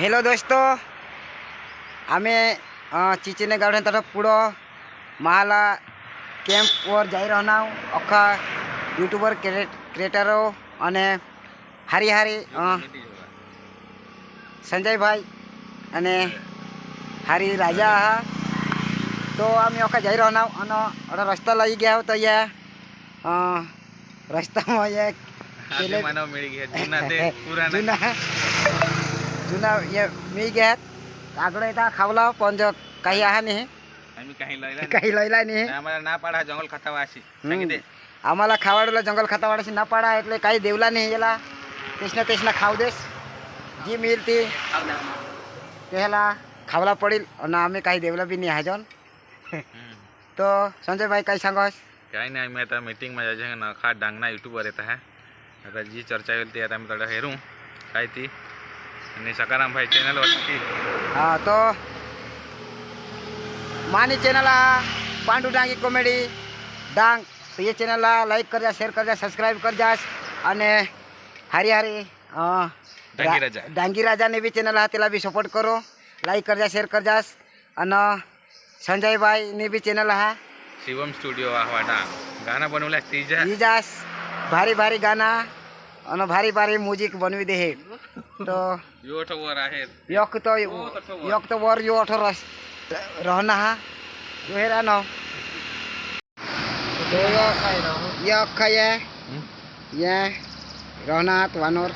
Hello दोस्तों, आमे चिचिने गावडे तरफ पुढो महाला केम्प वर जाई रहना अखा यूट्यूबर क्रिएटरो अने हारी हारी संजय भाई अने हारी राजा हा तो आम्ही अखा जाई रहना अने अडा रस्ता लई गया तो या रस्ता में ये केले मानव मिल गया जुना ते पुराना जुना जुना ये मी गया आगळे ता खावला पण जो काही आहे नाही आम्ही काही लयला नाही आम्हाला ना पाडा जंगल खातावा अशी सांगितले आम्हाला खावाडला जंगल खातावाडाशी ना पाडा એટલે काही देवला नाही याला तेसना खाव देस जी मिळती त्याला खावला पडेल आणि आम्ही काही देवला बी नाही हाजन तो संजय भाई काही सांगस काही नाही आम्ही आता मीटिंग मध्ये जायचं ना खा डांगना यूट्यूबर येत आहे आता जी चर्चा होईल ती आता आम्ही थोडं हेरू काय ती आणि सकाराम भाई चॅनल वरती हाँ तो मानी चैनल पांडू डांगी कॉमेडी डांग तो ये चैनल लाइक कर जा शेयर कर जा सब्सक्राइब कर जा अने हारी हारी डांगी राजा ने भी चैनल तेला भी सपोर्ट करो लाइक कर जा शेयर कर जा अने संजय भाई ने भी चैनल है शिवम स्टुडिओ वाटा गाना बनवला तीजास भारी भारी गाना अने भारी भारी म्यूजिक बनवी दे है तो योठ वर आहे यक तो वर यो अठो रहना है यो हेरा न तो ये अक्खा ये रहना तो वानोर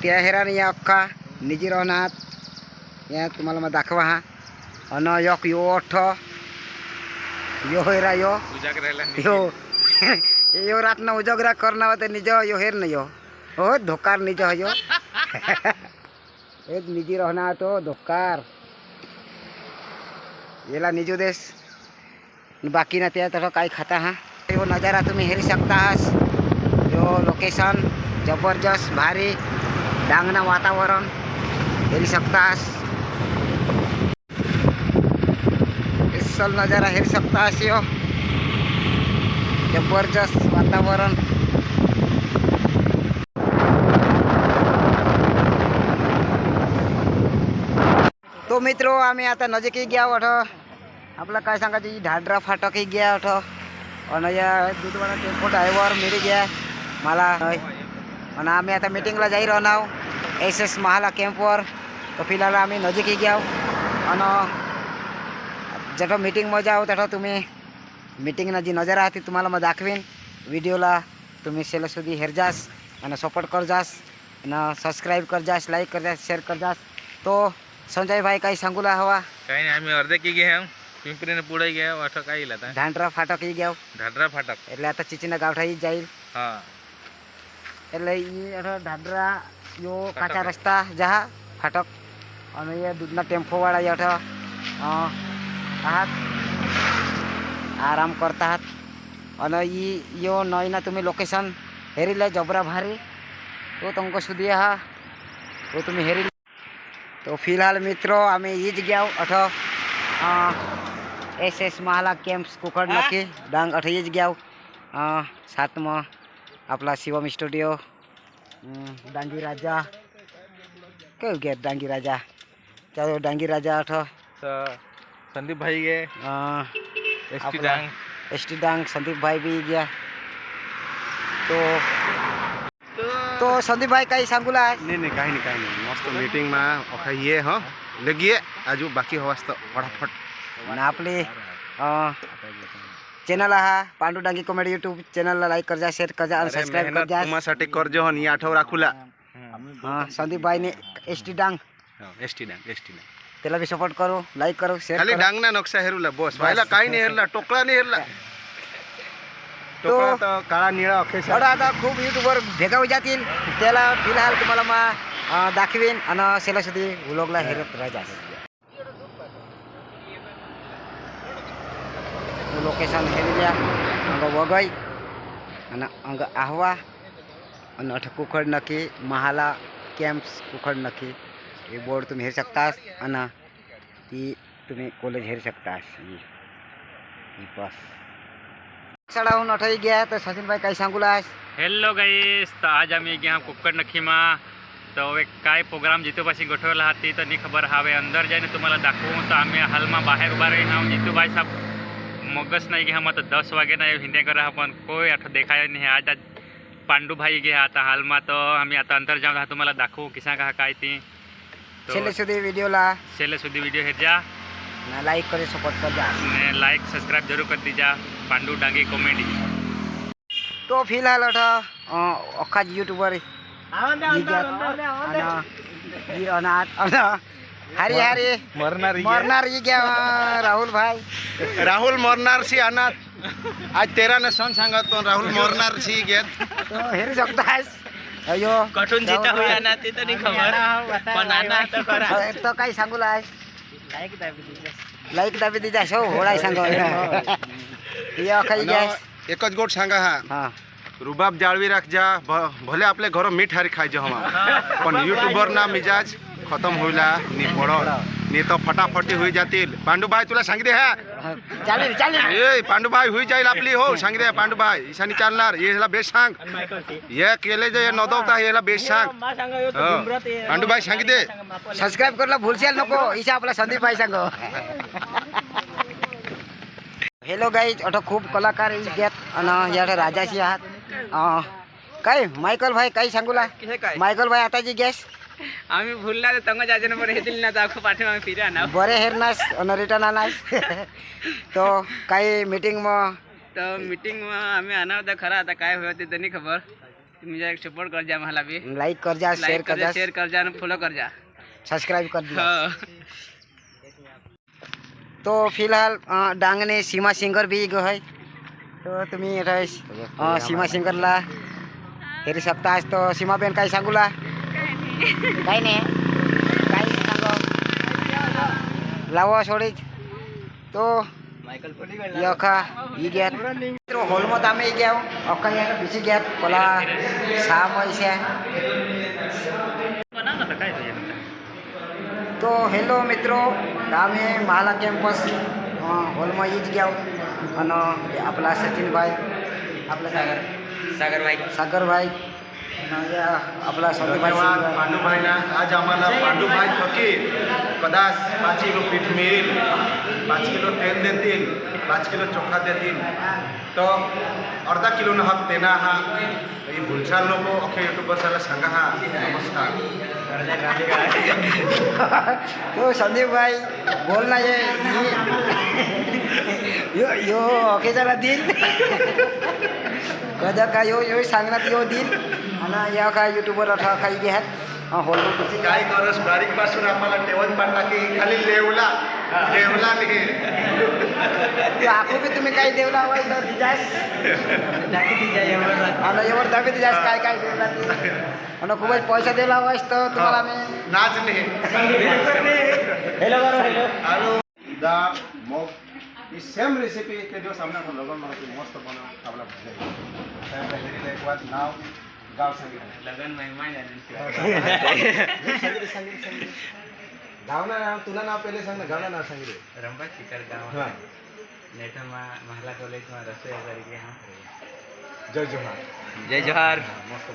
त्या हेरा या अक्खा निजी रहना या तुम्हाला मग दाखवा हा अन यक यो अठो यो हेरा यो यो यो रात ना उजगरा करना होते निज यो हेर न यो हो धोकार निज हो यो एक निजी रहना तो धोकार येला निजो देश बाकी ना त्या तरह काही खाता हा यो नजारा तुम्ही हेरी सकता हास यो लोकेशन जबरदस्त भारी डांगना वातावरण हेरी सकता हास इसल नजारा हेरी सकता हास यो जबरदस्त वातावरण तो मित्रों आम्ही आता नजीक गया अठो आपला काय सांगायची ढाडरा फाटक गया अठो आणि या दूधवाला टेम्पो ड्रायव्हर मिळी गया मला आणि आम्ही आता मीटिंगला जाई रहना एस महाला कॅम्पवर तो फिलहाल आम्ही नजीक गया आणि जेव्हा मीटिंगमध्ये जाऊ तेव्हा तुम्ही मीटिंगना जी नजारा होती तुम्हाला मग दाखवीन व्हिडिओला तुम्ही शेला सुधी हेर जास आणि सपोर्ट कर जास आणि सबस्क्राईब कर जास लाईक कर जास शेअर कर जास तो संजय भाई काही सांगूला हवा काही नाही आम्ही अर्धे की ગયા पिंपरीने पुढे ગયા अठो काही लाता ढांडरा फाटक ગયા ઢાડરા ફાટક એટલે આ તો ચીચીના ગાવઠા જાईल હા એટલે ઈ અઠો ઢાંડરા यो કાચા રસ્તા જા फाटक અને એ દૂધના ટેમ્પો વાળા અઠો आराम करता हात आणि यो नयना तुम्ही लोकेशन हेरिले जबरा भारी तो तुमको सुधी हा तो तुम्ही हेरी तो फिलहाल मित्रों आम्ही हीच गया अठो एस महाला कॅम्प्स कुकड नक्की डांग अठो हीच गया साथ में आपला शिवम स्टुडिओ डांगी राजा क्यों गया डांगी राजा चलो डांगी राजा अठो संदीप भाई गए एसटी डांग संदीप भाई भी गया तो संदीप भाई काही सांगूला नहीं काही नहीं मस्त मीटिंग में अखा ये हाँ लगिए आजू बाकी हवास तो फटाफट ना आपली चॅनल हा पांडू डांगी कॉमेडी यूट्यूब चॅनलला लाईक कर जा शेअर कर जा आणि सबस्क्राइब कर जा तुम्हासाठी कर्ज हन या आठव राखूला हां संदीप भाई ने एसटी डांग त्याला भी सपोर्ट करो लाईक करो शेअर खाली डांगना नक्षा हेरूला बस व्हायला काही नाही हेरला टोकळा नाही हेरला टोकळा तर काळा निळा अखेर आता खूप यूट्यूबर भेगा होई जातील त्याला फिलहाल तुम्हाला मग दाखवीन आणि शेला सुधी व्लॉगला हेरत राहा लोकेशन हेरिल्या अंग वगई आणि अंग आहवा आणि अठ कुखड नक्की महाला कॅम्प्स कुखड नक्की ये बोर्ड तुम्ही हेर सकतास आणि ती तुम्ही कॉलेज हेर सकतास ही बस सड़ाऊन अठाई गया तो सचिन भाई कहीं सांगुलास हेलो गाइस तो आज आम्ही गया कुक्कड नखी में તો હવે કાંઈ પ્રોગ્રામ જીતુભાઈ ગોઠવેલા હતી તો નહીં ખબર. હવે અંદર જઈને તમારે દાખવું તો અમે હાલમાં બહાર ઉભા રહીને જીતુભાઈ સાહેબ મગજ નહીં ગયા હમણાં તો 10 વાગ્યાના એ હિંડે કર્યા પણ કોઈ આઠો દેખાયો નહીં. આજ પાંડુભાઈ ગયા હતા હાલમાં તો અમે आता અંદર જાઉં તો तुम्हाला दाखवू किसा कहा काय ती છેલ્લે સુધી વિડીયોલા છેલ્લે સુધી વિડીયો હેજા લાઈક કરી સપોર્ટ કરજા ને લાઈક સબસ્ક્રાઇબ જરૂર કરી દીજા. પાંડુ ડાંગી કોમેડી. તો ફિલહાલ અઠ અખા યુટ્યુબર હારી હારી મરનાર ઈ ગયા राहुल मोरनार सी अनाथ आज तेरा ने सन सांगत तो राहुल मोरनार सी गेत તો હેરી શકતાસ અયો कठून जीता हुआ ना ते तो नहीं खबर पण आना तो करा તો કઈ सांगू लाय लाईक दाबी દીધા છો હોળાઈ सांगो ये અખાઈ ગયા एक ज गोट सांगा हा હા रुबाब जाळवी राख जा भले आपले घर मीठ हारी खाई जा हम पण यूट्यूबर ना मिजाज खत्म होईला नी पडो नी तो फटाफटी होई जातील. पांडुभाई तुला सांग दे हा चालेल चालेल ए पांडुभाई होई जाईल आपली हो सांग दे पांडुभाई ईशानी चालणार येला बेस सांग ये केले जे नदवता येला बेस सांग हो. पांडुभाई सांग दे सबस्क्राइब करला भूलशाल नको ईशा आपला संदीप भाई सांगो हेलो गाईज अठो खूप कलाकार घेत आणि याठे राजाशी आहात काय मायकल भाई काही सांगूला मायकल भाई आता जी गॅस आम्ही भूलला तंग जाजन पर हेतील ना दाखव पाठी आम्ही फिरा ना बरे हेरनास आणि रिटर्न आनास तो काही मीटिंग मग तो मीटिंग में आम्ही आना होता खरा आता काय होते ते नहीं खबर. तुम्ही जा सपोर्ट कर जा मला भी लाईक कर जा शेअर कर जा शेअर कर जा आणि फॉलो कर जा. सबस्क्राइब कर दिया हो. तो फिलहाल डांगने सीमा सिंगर भी गो है तो तुम्ही सीमा सिंगरला हेरी शकता आज तो सीमा बेन काही सांगूला काही नाही काही सांगो लावा सोडी तो यखा ई गयात मित्रों हॉल में आम्ही गया अक्का यार बीसी गयात पला 6 पैसे तो हेलो मित्रों आम्ही महाला कॅम्पस हॉलમાં ઈ જ ગયા અને આપણા સचिनભાઈ आपला सागरभाई અને आपला संदीपभाई पांडुभाई ना आज आम्हाला पांडुभाई थकीत कदाच 5 किलो पीठ मिळेल 5 किलो तेल देतील 5 किलो चोखा देतील तो अर्धा किलो न हक देना हा ये भूलचाल नको अख्या युट्यूबर्सला सांगा हा नमस्कार. तो संदीपभाई बोल ना ये यो अखेजाला दिल कदा का यो सांगण्यात यो दिल आणि या काय युट्यूबर अठा काही घ्यात हॉल काय करस बारीक पासून आम्हाला टेवत पाडला की खाली लेवला नाही आखो बी तुम्ही काही देवला हवाय तर दिजास आणि एवढं दाबी दिजास काय काय देवला आणि खूपच पैसा देवला हवायस तर तुम्हाला आम्ही नाच नाही हेलो हेलो दा मग ही सेम रेसिपी ते दिवस आमना पण लगन मला मस्त बनव आपला भाजी एक बार नाव गाव सांगितलं लगन महिमा झाली गावना नाव तुला नाव पहिले सांग ना गावना नाव सांगितलं रंबा चिकर गाव हां नेठा महिला कॉलेज में रसोई तरीके हां जय जोहार जय जोहार मस्त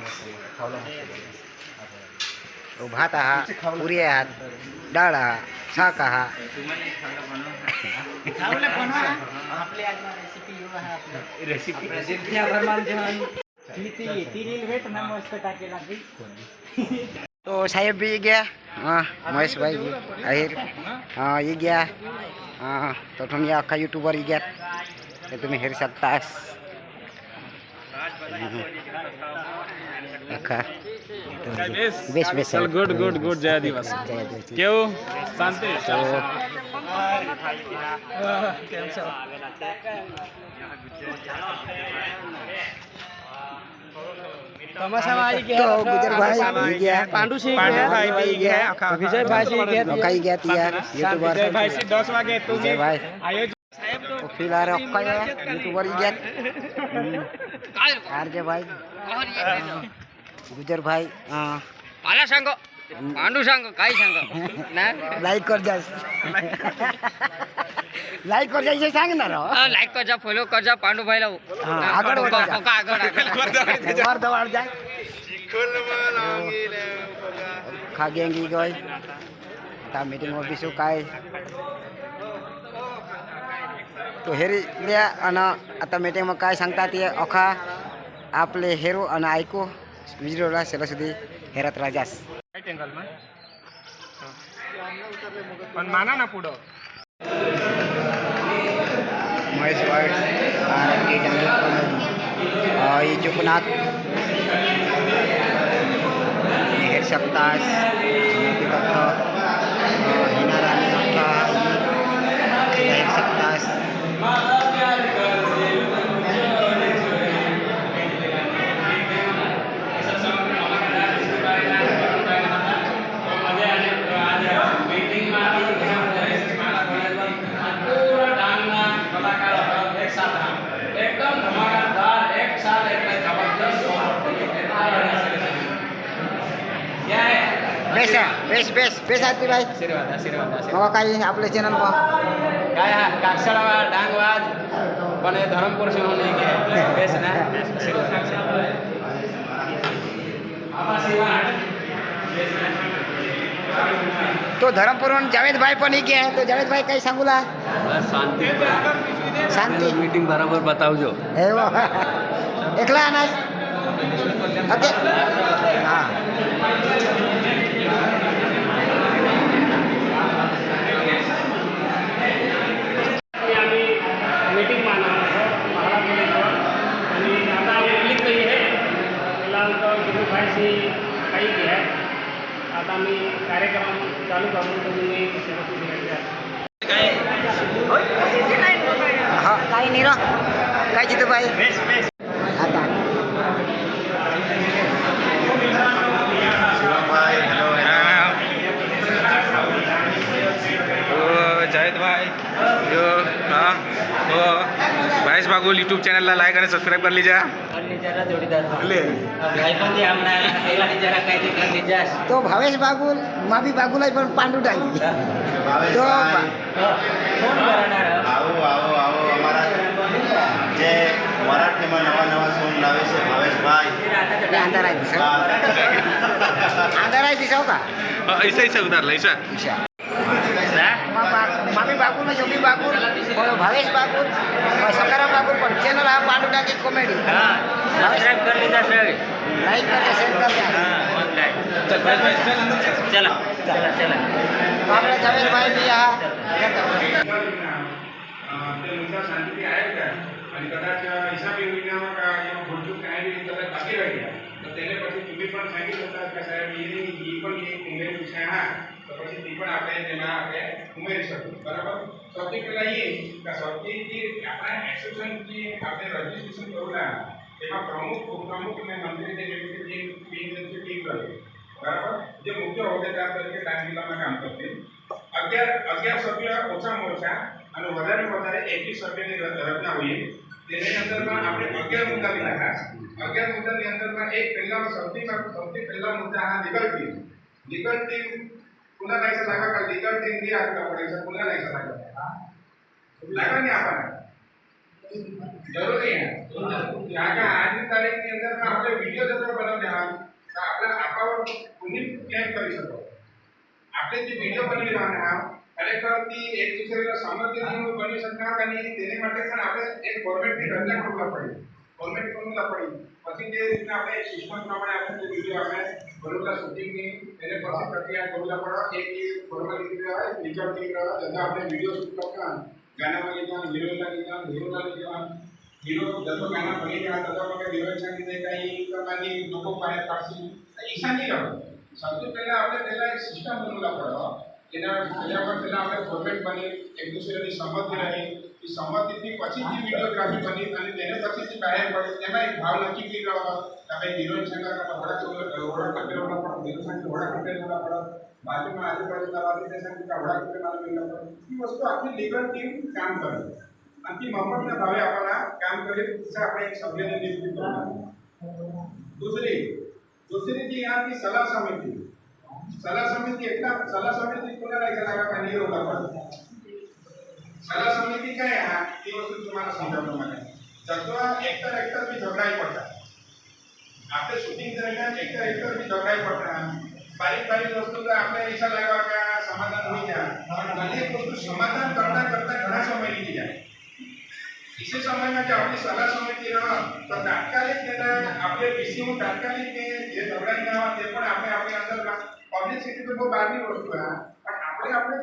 खावला मस्त भात आहात पुरी आहात डाळ आहात शाक आहात तुम्हाला खावला बनव आपली आज रेसिपी यो आहे आपली रेसिपी भरमान जेवण तीन वेट ना मस्त टाकेला बी तो साहेब भी गया महेश भाई जी अहिर ये गया तो तुम ये अख्खा यूट्यूबर ही गया ते तुम्ही हेरू शकता अख्खा base base good good good जय आदिवासी केव शांति तो गुजर भाई ये गया पांडू सिंह भाई भी गया विजय भाई जी गया अख्खा ही गया तिया यूट्यूबर भाई से 10 वागे तू विजय भाई आयोजन तो फिलहाल अख्खा यूट्यूबर ही गया आरजे भाई गुजर भाई पाला सांगो पांडू सांगो काय सांगो ना लाईक कर जा लाईक कर जायचे सांगणार लाईक कर जा फॉलो कर जा पांडू भाईला आगळ वर जा. आगळ वर दवाड जाय शिकवलं मला अखा गेंगी गई आता मीटिंग में बीसू काय तो हेरी लिया अना आता मीटिंग में काय सांगता ते अखा आपले हेरो अना ऐकू विजरोला सेला सुधी हेरत राजास राईट एंगल में पण माना ना पुढं महेश वाइट आरती डांगी ये चुपनाथ हेर सकतास नीति कथा हिना रानी कथा हेर सकतास बेस बेस बेस आरती भाई आशीर्वाद आशीर्वाद मग काही आपल्या चॅनल काय हा काकसाळा डांगवाज पण धरमपुर से होने के बेस ना तो धरमपुर जावेद भाई पण ही है तो जावेद भाई काही सांगूला बस शांति शांति मीटिंग बराबर बताओ हे वो एकला अनाज ओके हाँ मीटिंग माना महाराज आणि आता पब्लिक नाही आहे फिलहाल तर गुरुभाईशी काही घ्या आता मी कार्यक्रम चालू करून तुम्ही हाँ काही नाही रो काय जितू भाई आता जावेद भाई जो हाँ तो भाईस बागुल यूट्यूब चैनल ला लाइक और सब्सक्राइब कर लीजिए तो भावेश बागुल मावी बागुल आहे पण पांडू टांगी तो આવો આવો આવો અમારા જે મરાઠીમાં નવા નવા સોંગ લાવે છે ભાવેશભાઈ अंधार आहे दिसो अंधार आहे दिसो का ऐसा ऐसा उतार ला ऐसा मामी बागुल में जोगी बागुल और भावेश बागुल और सकाराम बागुल पर चैनल है पांडू टांगी कॉमेडी सब्सक्राइब कर लीजिए सर लाइक करके शेयर करके चला चला चला तो आपला जावेद भाई भी यहाँ તે મુદ્દા શાંતિથી આવ્યા હતા અને કદાચ હિસાબી મહિનામાં ભૂલચૂક કાંઈ બી કદાચ બાકી રહી ગયા તો તેને પછી તમે પણ सांगितलं હતા કે સાહેબ એ પણ એક ઉમેર્યું છે હા તો પછી તે પણ આપણે તેમાં આપણે ઉમેરી શકીએ બરાબર સૌથી પહેલાં એ કે સૌથી જે આપણા એસોસિએશન જે આપણે રજીસ્ટ્રેશન કરેલા એમાં પ્રમુખ ઉપપ્રમુખ અને મંત્રી જેવી રીતે ટીમ કરી બરાબર જે મુખ્ય હોદ્દેદાર તરીકે ડાંગ જિલ્લામાં કામ કરતી 11 સભ્ય ઓછામાં ઓછા અને વધારે 21 સભ્યની રચના હોઈ તેની અંદરમાં આપણે 11 મુદ્દા લીધા 11 મુદ્દાની અંદરમાં એક સૌથી પહેલા મુદ્દા આ લીગલ ટીમ पुन्हा नाही लागा का लीगल टीम भी आपका पड़ेगा पुन्हा नहीं लगा नहीं आपने जरूरी है यहाँ का आज की तारीख के अंदर में आपने वीडियो जब बनवले हा तो आपल्या अकाउंट तुम्ही क्लेम करू शकतो आपले जे वीडियो बनवी राहणार हा खरेखर ती एक दुसऱ्याला समजून बनवू शकणार आणि तेने માટે પણ આપણે એક ફોર્મેટની રચના કરવા પડી ફોર્મેટ કરવું પડી પછી જે રીતના આપણે સિસ્ટમ પ્રમાણે આપણે જે વિડિયો આપણે બરોબર શૂટિંગની તેને પછી પ્રક્રિયા કરવું પડે એક ફોર્માલિટી કહેવાય લીગલ ટીમ કહેવાય જેના આપણે વિડિયો શૂટ કરતા ગાનામાં લીધા હીરોના લીધા हीरो जब गाना बनी रहा तब मग हीरोइन सांगितले काही प्रमाणे लोक बाहेर काढतील ईशा नाही राहत सबसे पहले आपले त्याला एक सिस्टम बनवला पडतो त्याच्यावर त्याला आपले फॉर्मेट बने एक दुसऱ्याની સંમતિ રહે એ સંમતિથી પછી જે વિડિયોગ્રાફી બની અને તેને પછી જે બહાર પડે તેમાં એક ભાવ નક્કી કર્યો કે ભાઈ હીરોइन સંગા ઘોડા કટેલા પણ હીરો સંગા ઘોડા કટેલા પણ બાજુમાં આજુબાજુ દરવાજે તે સંગા ઘોડા કટેલા પણ એ વસ્તુ આખી લીગલ ટીમ કામ કરે अंतिम मोहम्मद भावे आपला काम करेल तिसरा आपण एक सभ्याने नियुक्ती करणार दूसरी जी यहाँ की सलाह समिति एकटा सलाह समिति पुन्हा नाही झाला का नाही होता पण सलाह समिति काय आहे ती वस्तू तुम्हाला समजावतो मला जगवा एक्टर भी झगडाई पडतात आपले शूटिंग दरम्यान एक्टर भी झगडाई पडतात बारीक बारीक वस्तू तर आपल्या ઈચ્છા લાગવા કે આ સમાધાન હોઈ જાય પણ ઘણી એક વસ્તુ સમાધાન કરતા કરતા ઘણા સમય નીકળી જાય इसी समय में जब अपनी सलाह समिति रहा तो तात्कालिक तेना आपले विषयों तात्कालिक के जे झगड़ा ना ते पण आपने अपने अंदर पब्लिसिटी तो बहुत बारनी वस्तु है पण આપણે આપણે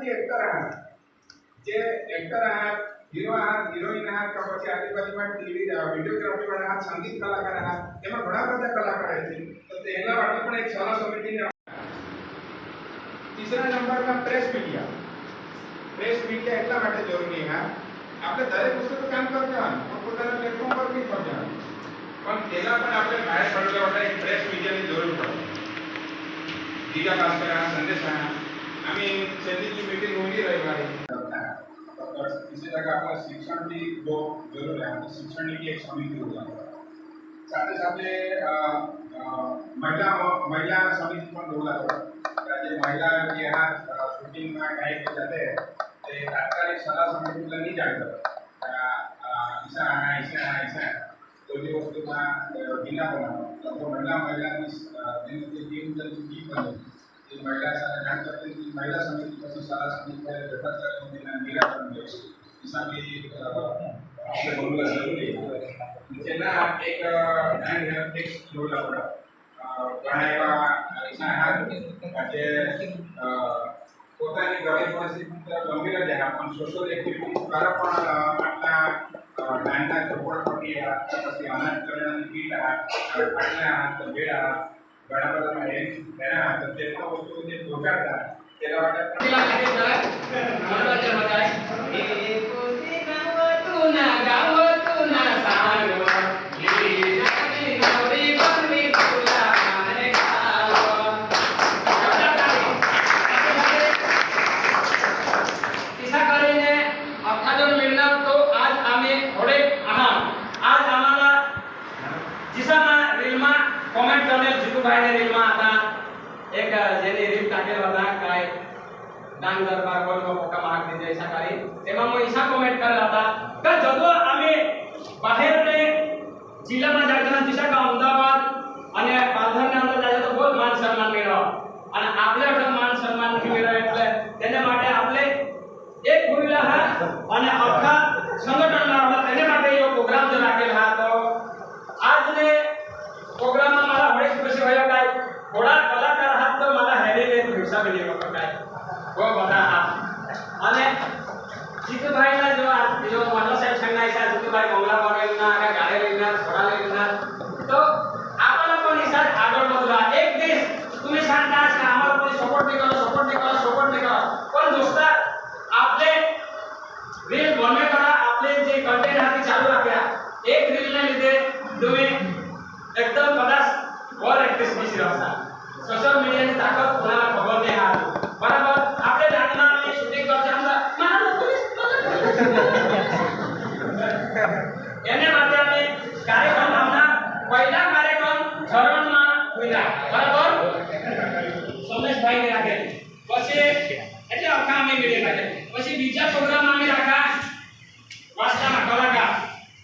જે एक्टर आहात हीरो आहात हीरोइन आहात का પછી આજુબાજુમાં ટીવી વિડિયોગ્રાફી વાળા આહાત સંગીત કલાકાર આહાत એમાં ઘણા બધા કલાકાર છે તો તેના માટે પણ એક સલાહ સમિતિને तीसरा नंबर में प्रेस मीडिया એટલા માટે જરૂરી છે આપણે દરેક વસ્તુ તો કામ કરતા હોય પોતાના પ્લેટફોર્મ પર બી કરતા પણ તેના પણ આપણે બહાર પડવા માટે એક પ્રેસ મીડિયાની જરૂર પડે બીજા ખાસ કરીને સંદેશ आम्ही सैनिकी मीटिंग होगी रविवारी इसी जगह आपका शिक्षण भी बहुत जरूर है तो शिक्षण की एक समिति होगा साथ ही साथ महिला समिति पर बोला जो महिला के यहाँ शूटिंग में गायक के जाते हैं तो तात्कालिक सलाह समिति नहीं जाते ऐसा तो जो वस्तु में बिना बना तो महिला की टीम बनी महिला जान करते हैं महिला समिति पर सलाह समिति पर बैठक करके निराकरण दे हिसाबी आपले बोलवा जरूरी जेना एक टेक्स्ट जोडला पड़ा घણા એવા ऐसा हाथ કે પોતાની ગરીબ પરિસ્થિતિ ગંભીર જ છે પણ સોશિયલ એક્ટિવિટી દ્વારા પણ આપણા નાના ચોપડપટ્ટી પછી અનાજ કલ્યાણની કીટ આટલા બેડ ઘણા બધા એના તે પણ વસ્તુ જે પહોંચાડતા તેના कमेंट करने जीतूभाई ने रील में आता एक जेने रील टाकेल होता काय डांग दरबार बोल को पोका मार दीजिए ऐसा करी तेमा मो ऐसा कमेंट कर रहा था का जदो आम्ही बाहेर ने जिल्हा में जातना दिशा का अहमदाबाद અને પાલઘર ને અંદર જાય તો બહુ માન સન્માન મેળવો અને આપણે અટક માન સન્માન થી મેળવે એટલે તેને માટે આપણે એક ભૂલા હા અને આખા સંગઠન માં તેને માટે એ પ્રોગ્રામ જો રાખેલ હા તો આજ ને प्रोग्राम में मारा बड़े खुशी होया काय थोड़ा कलाकार हाथ तो मारा हेरी ने हिस्सा भी नहीं होता काय वो बता हाथ અને જીતુભાઈ ના જો માનો સાહેબ સંગાઈ છે જીતુભાઈ બંગલા બનેલના કે ગાડે લઈને છોડા લઈને તો આપણને પણ ઈશાર આગળ વધવા એક દેશ તમે શાંત આજ કે અમારો કોઈ સપોર્ટ નહીં કરો પણ દોસ્તા આપણે રીલ બને કરા આપણે જે કન્ટેન્ટ હાથી ચાલુ રાખ્યા એક રીલ ને લીધે તમે एकदम कदाच और एक्टिस दिसी रहता सोशल मीडिया की ताकत कोणाला खबर नाही हा बरोबर आपले लग्न आणि शूटिंग करते आमचा मला पोलीस याने માટે અમે કાર્યક્રમ આપના પહેલા કાર્યક્રમ ધરણમાં હોઈલા બરાબર સોમેશભાઈ ને રાખે પછી એટલે આખા અમે મીડિયા રાખે પછી બીજા પ્રોગ્રામ અમે રાખા વાસ્તવમાં કલાકાર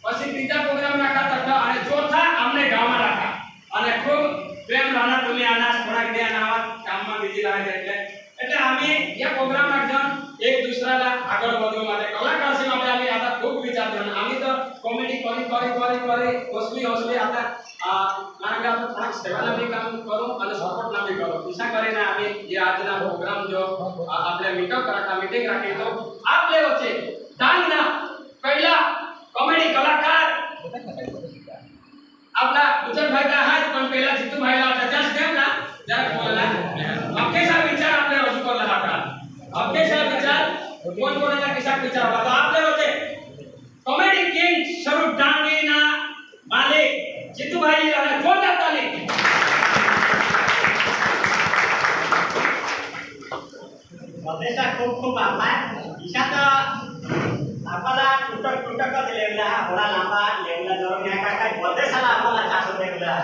પછી ત્રીજા પ્રોગ્રામ રાખા તથા અને ચોથા અમને ગામમાં રાખા અને ખૂબ પ્રેમ રાણા તમે આના થોડાક દે આના કામમાં બીજી લાગે એટલે અમે या પ્રોગ્રામ રાખજન એક દુસરાલા આગળ વધવા માટે કલાકાર છે માટે અમે આતા ખૂબ વિચારજન અમે તો કોમેડી કરી હોસલી આતા મારા તો થોડાક સેવાના બી કામ કરું અને સપોર્ટના બી કરું ઈચ્છા કરીને અમે જે આજના પ્રોગ્રામ જો આપણે મીટિંગ રાખી તો આપણે વચ્ચે ડાંગના પહેલા कॉमेडी कलाकार आपला गुजरभाई का हात पण पहिला जीतूभाईला जस्ट देव ना जरा बोलला अखेरचा विचार आपले रजू करला होता अखेरचा विचार कोण कोणाला कसा विचार होता तो आपले होते कॉमेडी किंग स्वरूप डांगेना मालिक जीतूभाई आणि जोरदार ताली बदेसा खूप खूप आभार ईशात आपला टुटकच लेवला थोड़ा लंबा लेवला जरूर यहाँ का बदे साला आपला चास लेवला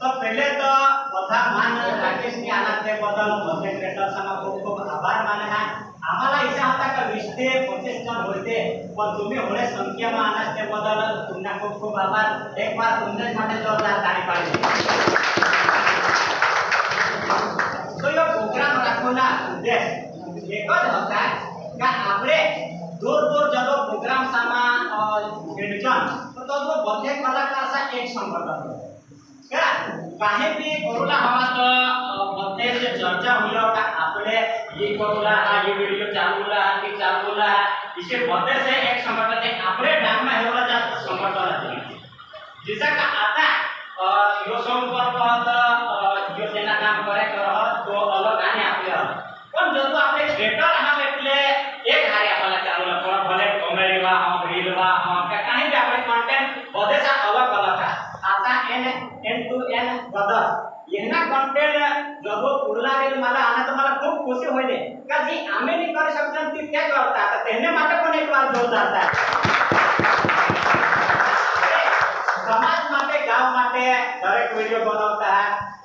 तो पहले तो बधा मान राकेश के आनंद के बदल बदे क्रिएटर sama खूप खूप आभार माने है आम्हाला इच्छा होता का 20 ते 25 जण होते पण तुम्ही एवढे संख्या में आनंद के बदल तुमना खूप खूप आभार एक बार तुमने માટે जोरदार ताली पाडली तो यो ચાલુના ઉદ્દેશ એક જ હતા કે આપણે દૂર દૂર જતો પ્રોગ્રામ સામાં भेटजन तो बंधे कलाकार सा एक संगठन क्या काही भी कोरोना हवा तो बंधे से चर्चा हुई का आपने ये कोरोना ये वीडियो चालूला कि चालूला इसे बंधे से एक संगठन है आपने डांग में हेला जा संगठन है जैसा का आता यो संपर्क यो सेना काम करे तो अलग आने आपले पण जो तो आपले बेटर हम એટલે એક હારે આપला ચાલू पण भले कॉमेडी वा हम रील वा हम काही भी આપણે कंटेंट बदेसा अलग अलग आता एन टू एन बदल येना कंटेंट जब पुढला रील मला आना तर मला खूप खुशी होईल का जी आम्ही नाही करू शकतो ती ते करता तर तेने માટે पण एक बार जोरदार था समाज માટે गाव માટે દરેક વિડિયો બનાવતા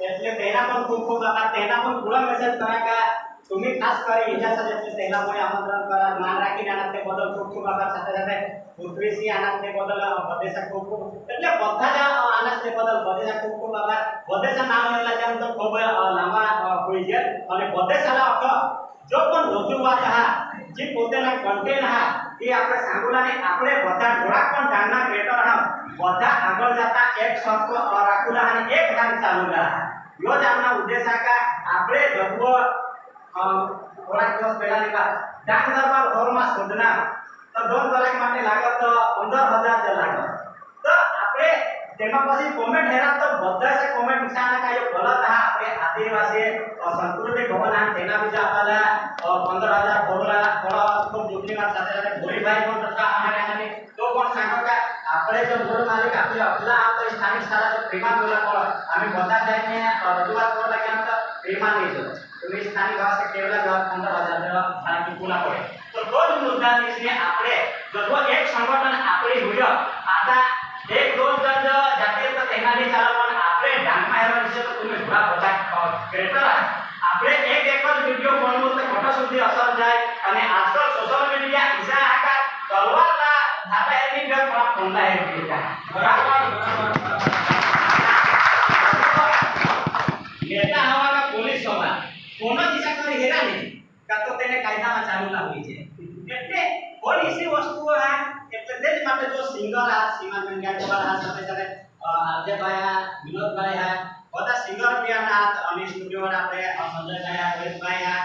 એટલે તેના પણ ખૂબ ખૂબ આભાર તેના પણ પૂરા મેસેજ કરા का तुम्ही खास કરી હિજાસજે તેના કોઈ આમંત્રણ કરા માન રાખીને આનંદ બદલ ખૂબ ખૂબ આભાર સાથે સાથે પૃથ્વીસી આનંદ બદલ બદેસા ખૂબ ખૂબ એટલે બધા જ આનંદ બદલ બદેસા ખૂબ ખૂબ આભાર બદેસા નામ લેલા જેમ તો ખૂબ લાંબા હોઈ છે અને બદેસાના અર્થ જો પણ રજૂઆત હા જે પોતાના કન્ટેન્ટ હા એ આપણે સાંભળાને આપણે બધા થોડાક પણ ધારના ક્રિએટર હા બધા આગળ જતા એક શબ્દ રાખુલા અને એક ધાન ચાલુલા यो જ આપણા ઉદ્દેશ આ આપણે જગવો થોડાક દિવસ પહેલાની વાત ડાંગ દરબાર હોલમાં શોધના તો 2 કલાક માટે લાગત 15000 લાગત તો આપણે તેમાં પછી કોમેન્ટ હેરા તો બધા છે કોમેન્ટ નિશાના કાયો ગલત હા આપણે આદિવાસી સંસ્કૃતિ ભવન આ તેના વિશે આપલા 15000 બોલા થોડા ખૂબ દુખની વાત સાથે સાથે ભોરી ભાઈ પણ તથા અમારે તો પણ સાંગો કે આપણે જો બોલ માલિક આપણે અપલા આ તો સ્થાનિક શાળા તો પ્રેમા બોલા પણ અમે બધા જઈને રજૂઆત કરવા કે તો પ્રેમા નહીં જો तुम्ही स्थानिक भाषा केवळ 15000 स्थानिक पुन्हा पडे तो दोन मुद्दा इसने આપણે જો એક સંગઠન આપણી હોય आता एक दोन जण जाते तर त्यांना नाही चालत पण આપણે ડાંગમાં હેરો વિશે તો तुम्ही ઘણા બધા ક્રિએટર આપણે એક જ વિડિયો બનાવવું તો મોટા સુધી અસર જાય અને આજકાલ સોશિયલ મીડિયા ઈસા આકા તલવારના ધારા એની ગર પણ ફોનલા હે દીધા બરાબર नेता हवा का पुलिस होगा कोनो दिशा કરી હેરા ને કાતો તેને કાયદામાં ચાલુ લાવવી છે એટલે કોઈ એવી વસ્તુઓ આ એટલે તે જ માટે જો સિંગર આ સીમા ગંગા જવાલ આ સાથે સાથે અજય ભાઈ આ વિનોદ ભાઈ આ બધા સિંગર પ્રિયાના અનિલ સ્ટુડિયો આપણે સંજય ભાઈ આ રોહિત ભાઈ આ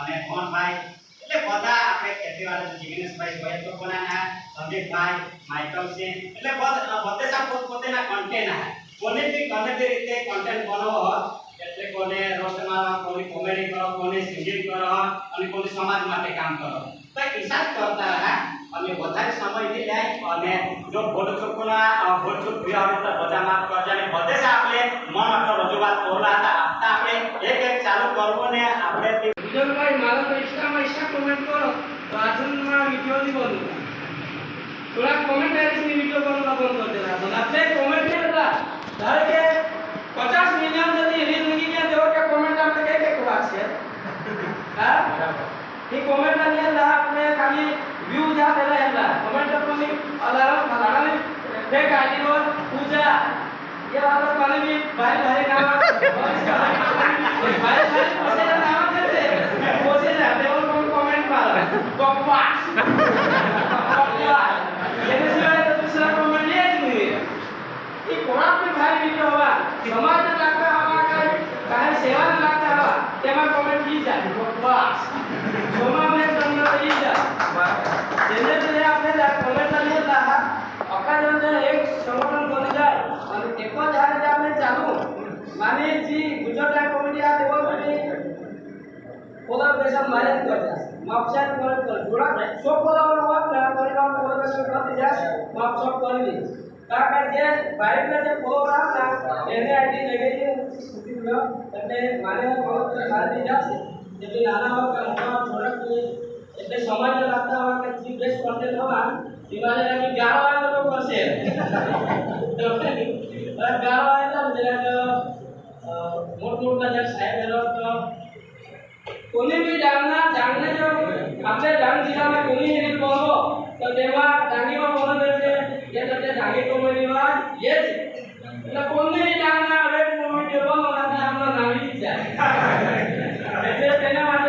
અને મોહન ભાઈ એટલે બધા આપણે કેતીવાળા જીગ્નેશ ભાઈ ભાઈ તો કોના સંદીપ ભાઈ માઈકલ સિંહ એટલે બધા પોતપોતાના કન્ટેન્ટ આ કોને બી કને તે રીતે કન્ટેન્ટ બનાવો એટલે કોને રોસ્ટ મારવા કોને કોમેડી કરો કોને સિંગિંગ કરો અને કોને સમાજ માટે કામ કરો તો ઈશાદ કરતા રહા અને વધારે સમય થી જાય અને જો ભોળચોકના ભોળચોક ભ્યા હોય તો બધા માફ કરજો અને બધે જ આપણે મન અટો રજૂઆત કરલા હતા આપણે એક એક ચાલુ કરવું ને આપણે વિજય ભાઈ મારા તો ઇન્સ્ટામાં ઈશા કમેન્ટ કરો તો આજના વિડિયો ની बनू थोड़ा कमेंट है इसमें वीडियो बनना बंद कर देना तो आपने कमेंट नहीं था धार के 50 मिलियन जदी रील लगी गया देवर के कमेंट आपने के बात है हां ये कमेंट नहीं ला आपने खाली व्यू जा देला है कमेंट अपनी अलार्म लगाने फेक आईडी और पूजा ये बात वाले भी भाई भाई नाम भाई भाई कोसे नाम देते कोसे जाते और कमेंट मारा बकवास ये सिवाय तो दूसरा कमेंट ले नहीं ये कोणा पे भाई वीडियो हुआ समाज में लगता हवा काय सेवा में लगता हवा तेमा कमेंट की जाए बस सोमा में તમને થઈ જાય જેને જેને આપણે કમેન્ટ લઈએ લા અકાજન એક સંગઠન બની જાય અને તેકો જ્યારે આપણે ચાલુ માને જી ગુજરાત કોમેડી આ દેવો મને કોલાબરેશન મારે કરતા માપસાત પર જોડા સો કોલાબર હોત ને પરિવાર કોલાબરેશન કરતી જાય માપ સબ કરી દી કારણ જે બાઈકના જે કોલાબર હતા એને આઈડી લગાવી સુધી ગયો એટલે મારે બહુ સારી જશે એટલે નાના હોય કે મોટા થોડાક એટલે સમાજને લાગતા હોય કે જે બેસ્ટ કોન્ટેન્ટ હોય દિવાલે લાગી ગાળો આવે તો કરશે ગાળો આવે તો જરાક મોટા જે સાહેબ એનો તો कोई भी जानने जो आपने डांग जिला में कोई रील बोलो तो देवा डांगी में बोलो देते ये तो डांगी कॉमेडी वाला ये એટલે કોને ડાંગના રેડ કોમેડી બોલો ના આપણે નાવી જાય એટલે તેના માટે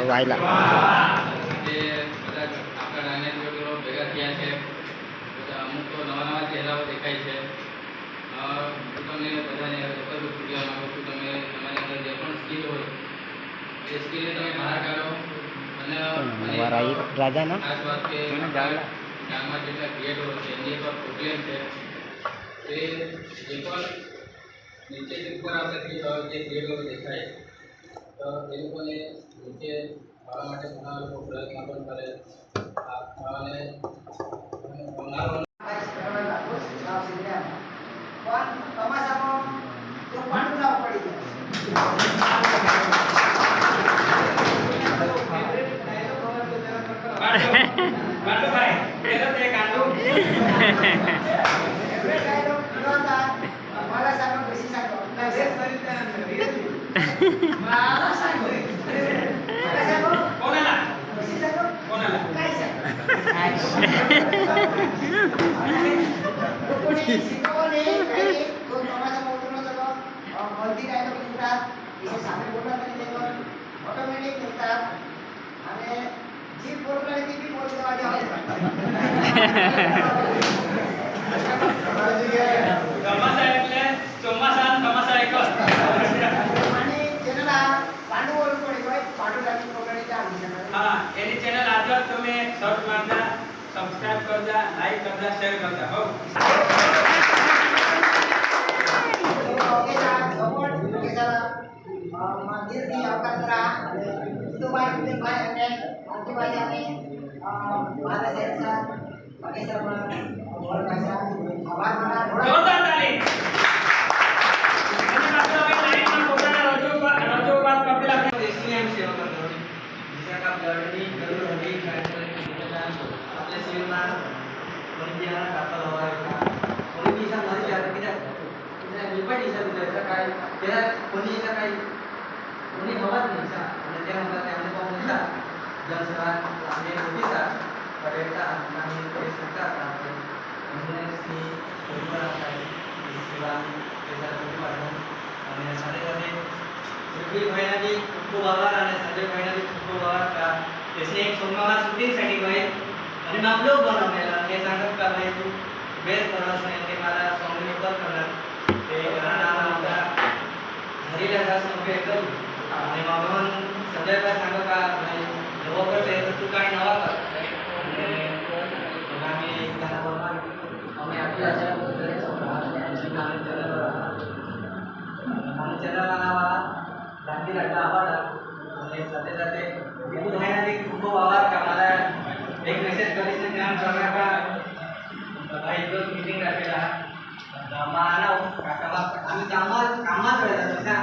વાયલા આપણા નાના છોકરો ભેગા થયા છે અમુક તો નવા નવા ચહેરાઓ દેખાય છે હું તમને બધાને એટલું કહેવા માગું છું તમે તમારી અંદર જે પણ સ્કિલ હોય એ સ્કિલને તમે બહાર કાઢો અને રાજાના ખાસ વાત કે ગામમાં જેટલા ક્રિએટરો છે એની પર પ્રોબ્લેમ છે તે જે પણ નીચેથી ઉપર આવતા જે ક્રિએટરો દેખાય તો એ લોકોને નીચે ખાવા માટે ઘણા લોકો પ્રયત્ન પણ કરે ખાવાને એની ચેનલ આજે તમે સબ મારતા સબસ્ક્રાઇબ કરતા લાઈક કરતા શેર કરતા હો okay sir support okay sir મંદિર ની આવકારા તો ભાઈ અને આજુબાજુ અમે મારા શહેર સર ઓકે સર બોલ ભાષા આભાર મારા જોરદાર તાળી એની પાસે હવે લાઈનમાં પોતાના રજૂઆત કપિલ આપણે દેશની એમ સેવા કરતો जिसका ब्लडनी जरूर होगी आपल्या शरीरात कोणत्या दाखल हवा आहे का कोणी दिशा मध्ये जात की मी पण दिशा दिल्याचा काय त्याला कोणी याचा काही कोणी हवाच नाही सा आणि त्यानंतर त्याने पाहून दिसा जनसभा आम्ही होतीचा पर्यटन आणि ते सरकार आपण एम्ब्युलन्सनी परिवार आहे सेवा त्याचा परिवार आणि साडेमध्ये सुखी महिन्याची खूप आभार आणि संजय महिन्याची खूप आभार का त्याने एक सोमवार शूटिंगसाठी बाहेर आणि आपलं बनवलेला हे सांगत का भाई तू बेस्ट बनवस नाही ते मला सॉंग पण करणार ते आमच्या घरीला जास्त नव्हे करू आणि मग संजय काय सांगत का भाई नवं करते तर तू काय नवा कर आम्ही त्यांना बोलणार आम्ही आपल्या चॅनलला नावा गांधी राजा आभार आणि સાથે સાથે બીજું થાય નથી ખૂબ આભાર કે અમારા एक मेसेज કરીશ ને ત્યાં કાકા બધા એક જ મીટિંગ રાખેલા ગામમાં કાકા આम्ही कामात રહેતા હતા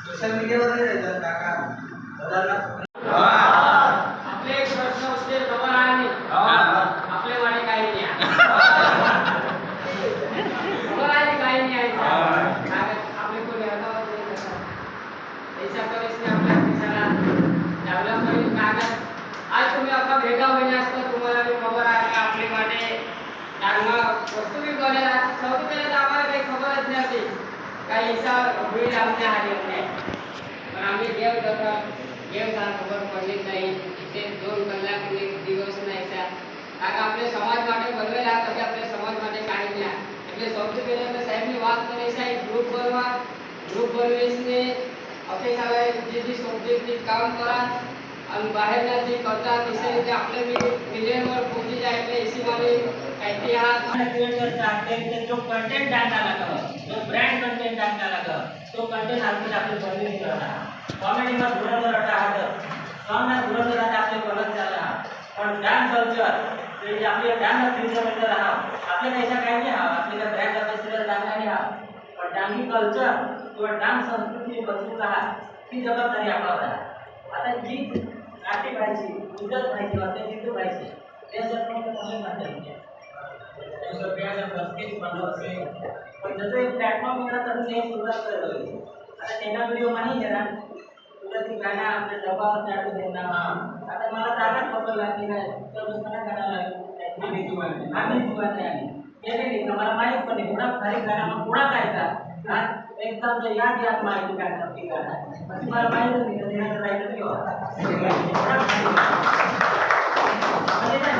सोशल मीडियावर नाही રહેતા काका बदलला आपले एक प्रश्न असते खबर आहे नाही आपले वाडे काही नाही आहे. खबर आहे काही नाही आहे आपले कोणी आता ऐसा करेच नाही आपल्या दिसाला डेव्हलप करून कागद आज तुम्ही अख्खा भेगा महिने असतं तुम्हाला बी खबर आहे का आपले वाडे डांगमा वस्तू बी बनेला सौदी पहिले तर आम्हाला काही खबरच नव्हती काही ऐसा होईल आमच्या हाती नाही पण आम्ही देव जाता देव जाता खबर पडली नाही इथे 2 कलाक आणि दिवस नाही सा कारण आपले समाज માટે बनवेલા પછી આપણે સમાજ માટે કાઢી લ્યા એટલે સૌથી પહેલા તો સાહેબની વાત કરે છે ગ્રુપ બનવેશને ઓફિસરે જે સબ્જેક્ટની કામ કરા અને બહારના જે કરતા વિષય રીતે આપણે બી મિલિયનवर પહોંચી જાય એટલે એસી વાળી इतिहास जो कंटेंट डालना लगा जो ब्रांड कंटेंट डालना लगा तो कंटेंट आपले आपले बनवे नहीं करणार कॉमेडी में धुरंधर राहत सॉन्ग ना धुरंधर राहत आपले बोलत झाला पण डान्स कल्चर ते आपले डान्स फिल्ममध्ये राहा आपले पैसा काय नाही हा आपल्याला ब्रँड अँबॅसेडर लागणार नाही हा पण डान्सिंग कल्चर किंवा डान्स संस्कृती बदलून राहा ती जबाबदारी आपल्यावर आहे आता जी नाट्य पाहिजे उद्योग पाहिजे ऑथेंटिक पाहिजे त्याच्यात कसं म्हणता पण जसं एक प्लॅटफॉर्म मिळाला तर ते सुरुवात करावी आता त्यांना व्हिडिओ माही जरा तुला ती गाणं आपल्या जबाब चालू देणार आता मला जागा खबर लागली नाही तर मला गाणं लागलं आम्ही जुवाने आली ते नाही मला माहीत पण नाही थोडा खाली गाणं मग थोडा गायचा एकदम जे याद माहिती गाणं ती गाणं मला माहीत नाही तर राहिलं किंवा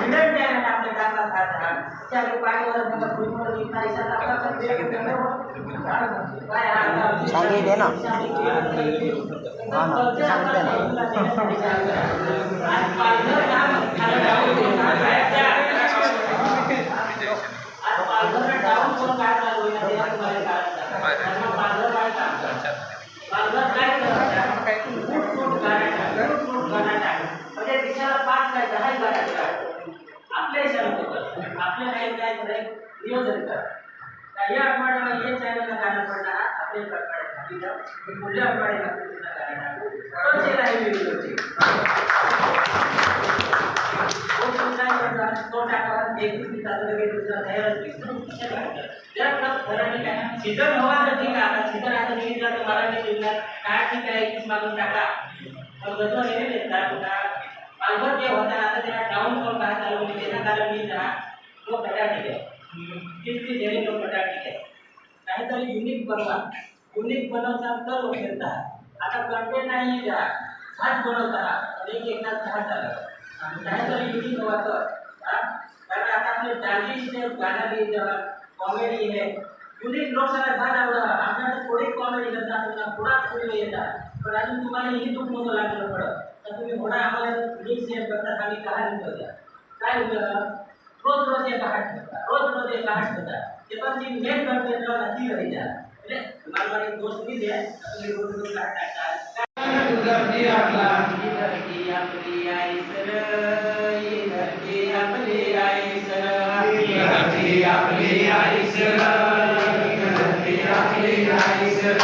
हिडन टॅलेंट आपल्या गावात राहतात त्याला पाठीवर नका फुलवर लिहिता इच्छा टाकायचा सांगी दे ना सांगते ना आपल्या काही काय नियोजन कर या आठवड्यामध्ये हे चॅनलला गाणं पडणार आपल्या प्रकारे पुढल्या आठवड्याला सीझन हवा तर ठीक आहे आता सीझन आता निघितला तर मराठी जिल्ह्यात काय ठीक आहे 21 मागून टाका पण जसं हे पालघर जे होता आता त्याला डाऊन करून काय चालू होती त्याच्या कारण मी जरा लोक फटाके आहे किती जरी लोक फटाके आहे काहीतरी युनिक बनवता तर लोक येतात आता कंटेंट नाही द्या हात बनवता एक एकदा झाड झालं काहीतरी युनिक व्हावं कारण आता आपले डान्सिंगचे गाणं जेव्हा कॉमेडी आहे युनिक लोक सगळ्या झाड आवडा आपल्याला थोडी कॉमेडी करतात थोडा थोडी येतात पण अजून तुम्हाला ही दुःख मोठं लागलं पडत तर तुम्ही थोडा आम्हाला लिंक शेअर करतात आणि कहाणी होत्या काय होतं रोज एक कहाट होता ते पण ती मेन कंटेंटला नक्की राहिल्या म्हणजे तुम्हाला एक गोष्ट दिली आहे तुम्ही रोज कहाट टाकता धरती आपली आई सर धरती आपली आई सर धरती आपली आई सर धरती आपली आई सर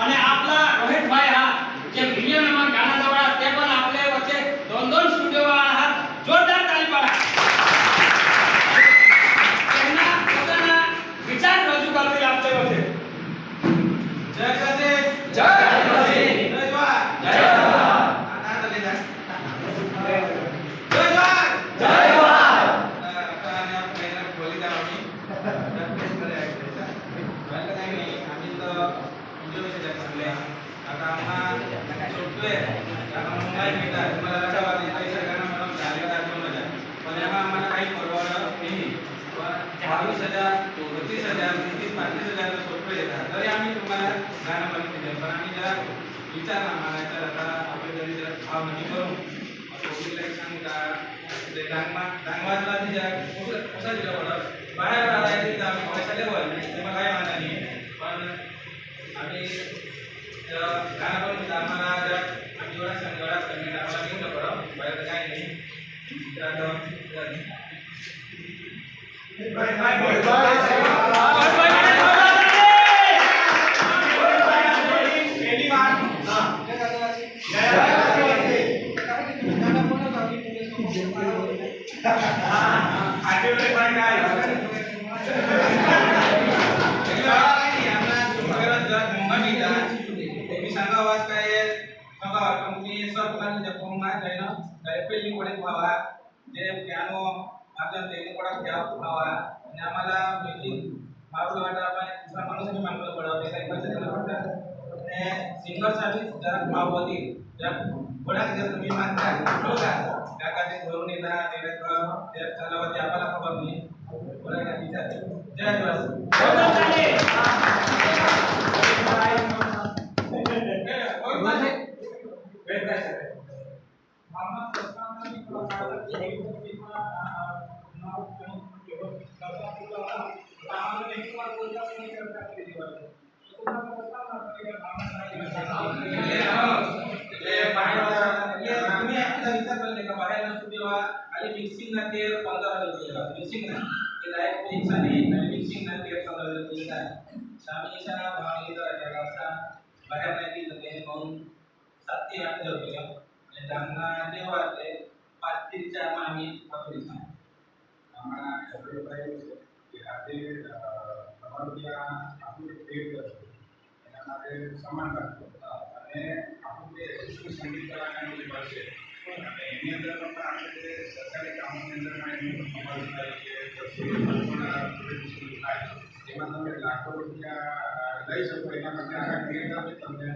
અને આપલા રોહિતભાઈ હા જે મિલિયન चुकले मोबाईल घेतात मला लक्षात आलं काही सगळ्यांना मला झाले दाखवून पण एમાં મને काही પરવાનગી નહીં પણ 22,000 32,000 35,000 सोपे येतात तरी आम्ही तुम्हाला गाणं बनवून दिलं पण आम्ही जरा विचार ना मानायचा आता आपण जरी जरा भाव नाही करू कोणीला सांगू का ते डांगवाजला ती जरा कसा दिला पडत बाहेर आलाय तिथं आम्ही पैसा लेवल तेव्हा काय मानता नाही पण आम्ही गाणं बनवून दिलं आम्हाला जर आम्ही एवढा संगीत आम्हाला घेऊन पडत बाहेर काय नाही जे पियानो आपल्याला ते पडत घ्या व्हावा आणि आम्हाला म्युझिक मारू वाटा आपण दुसरा माणूस मानलं पडावं काही पैसे द्यायला पडतात आणि सिंगरसाठी जरा भाव होती जर कोणाक जर तुम्ही मानता हो का काका ते धरून येतात ते चालवते आम्हाला खबर नाही कोणाला विचारते जय मिक्सिंग ना ते 15,000 मिक्सिंग ना ते डायरेक्ट मिक्स आणि मिक्सिंग ना ते 15,000 शामीचा भाव इथं जगाचा बाहेर नाही दिलं ते मग 7 ते 8,000 रुपये आणि डांगा देवा ते 5 ते 4 आम्ही वापरू आम्हाला सगळे पाहिजे की आधी તમારું ત્યાં આપણું પેડ કરશું એના માટે સમાન રાખો અને આપણું જે એસએસસી સંગીત કલાકારની જે બસ છે અને એની અંદર પણ આપણે જે સરકારી કામોની અંદરમાં એનું સમાવેશ થાય છે થાય એમાં તમે લાખો રૂપિયા લઈ શકો એના માટે આખા ક્રિએટર બી તમને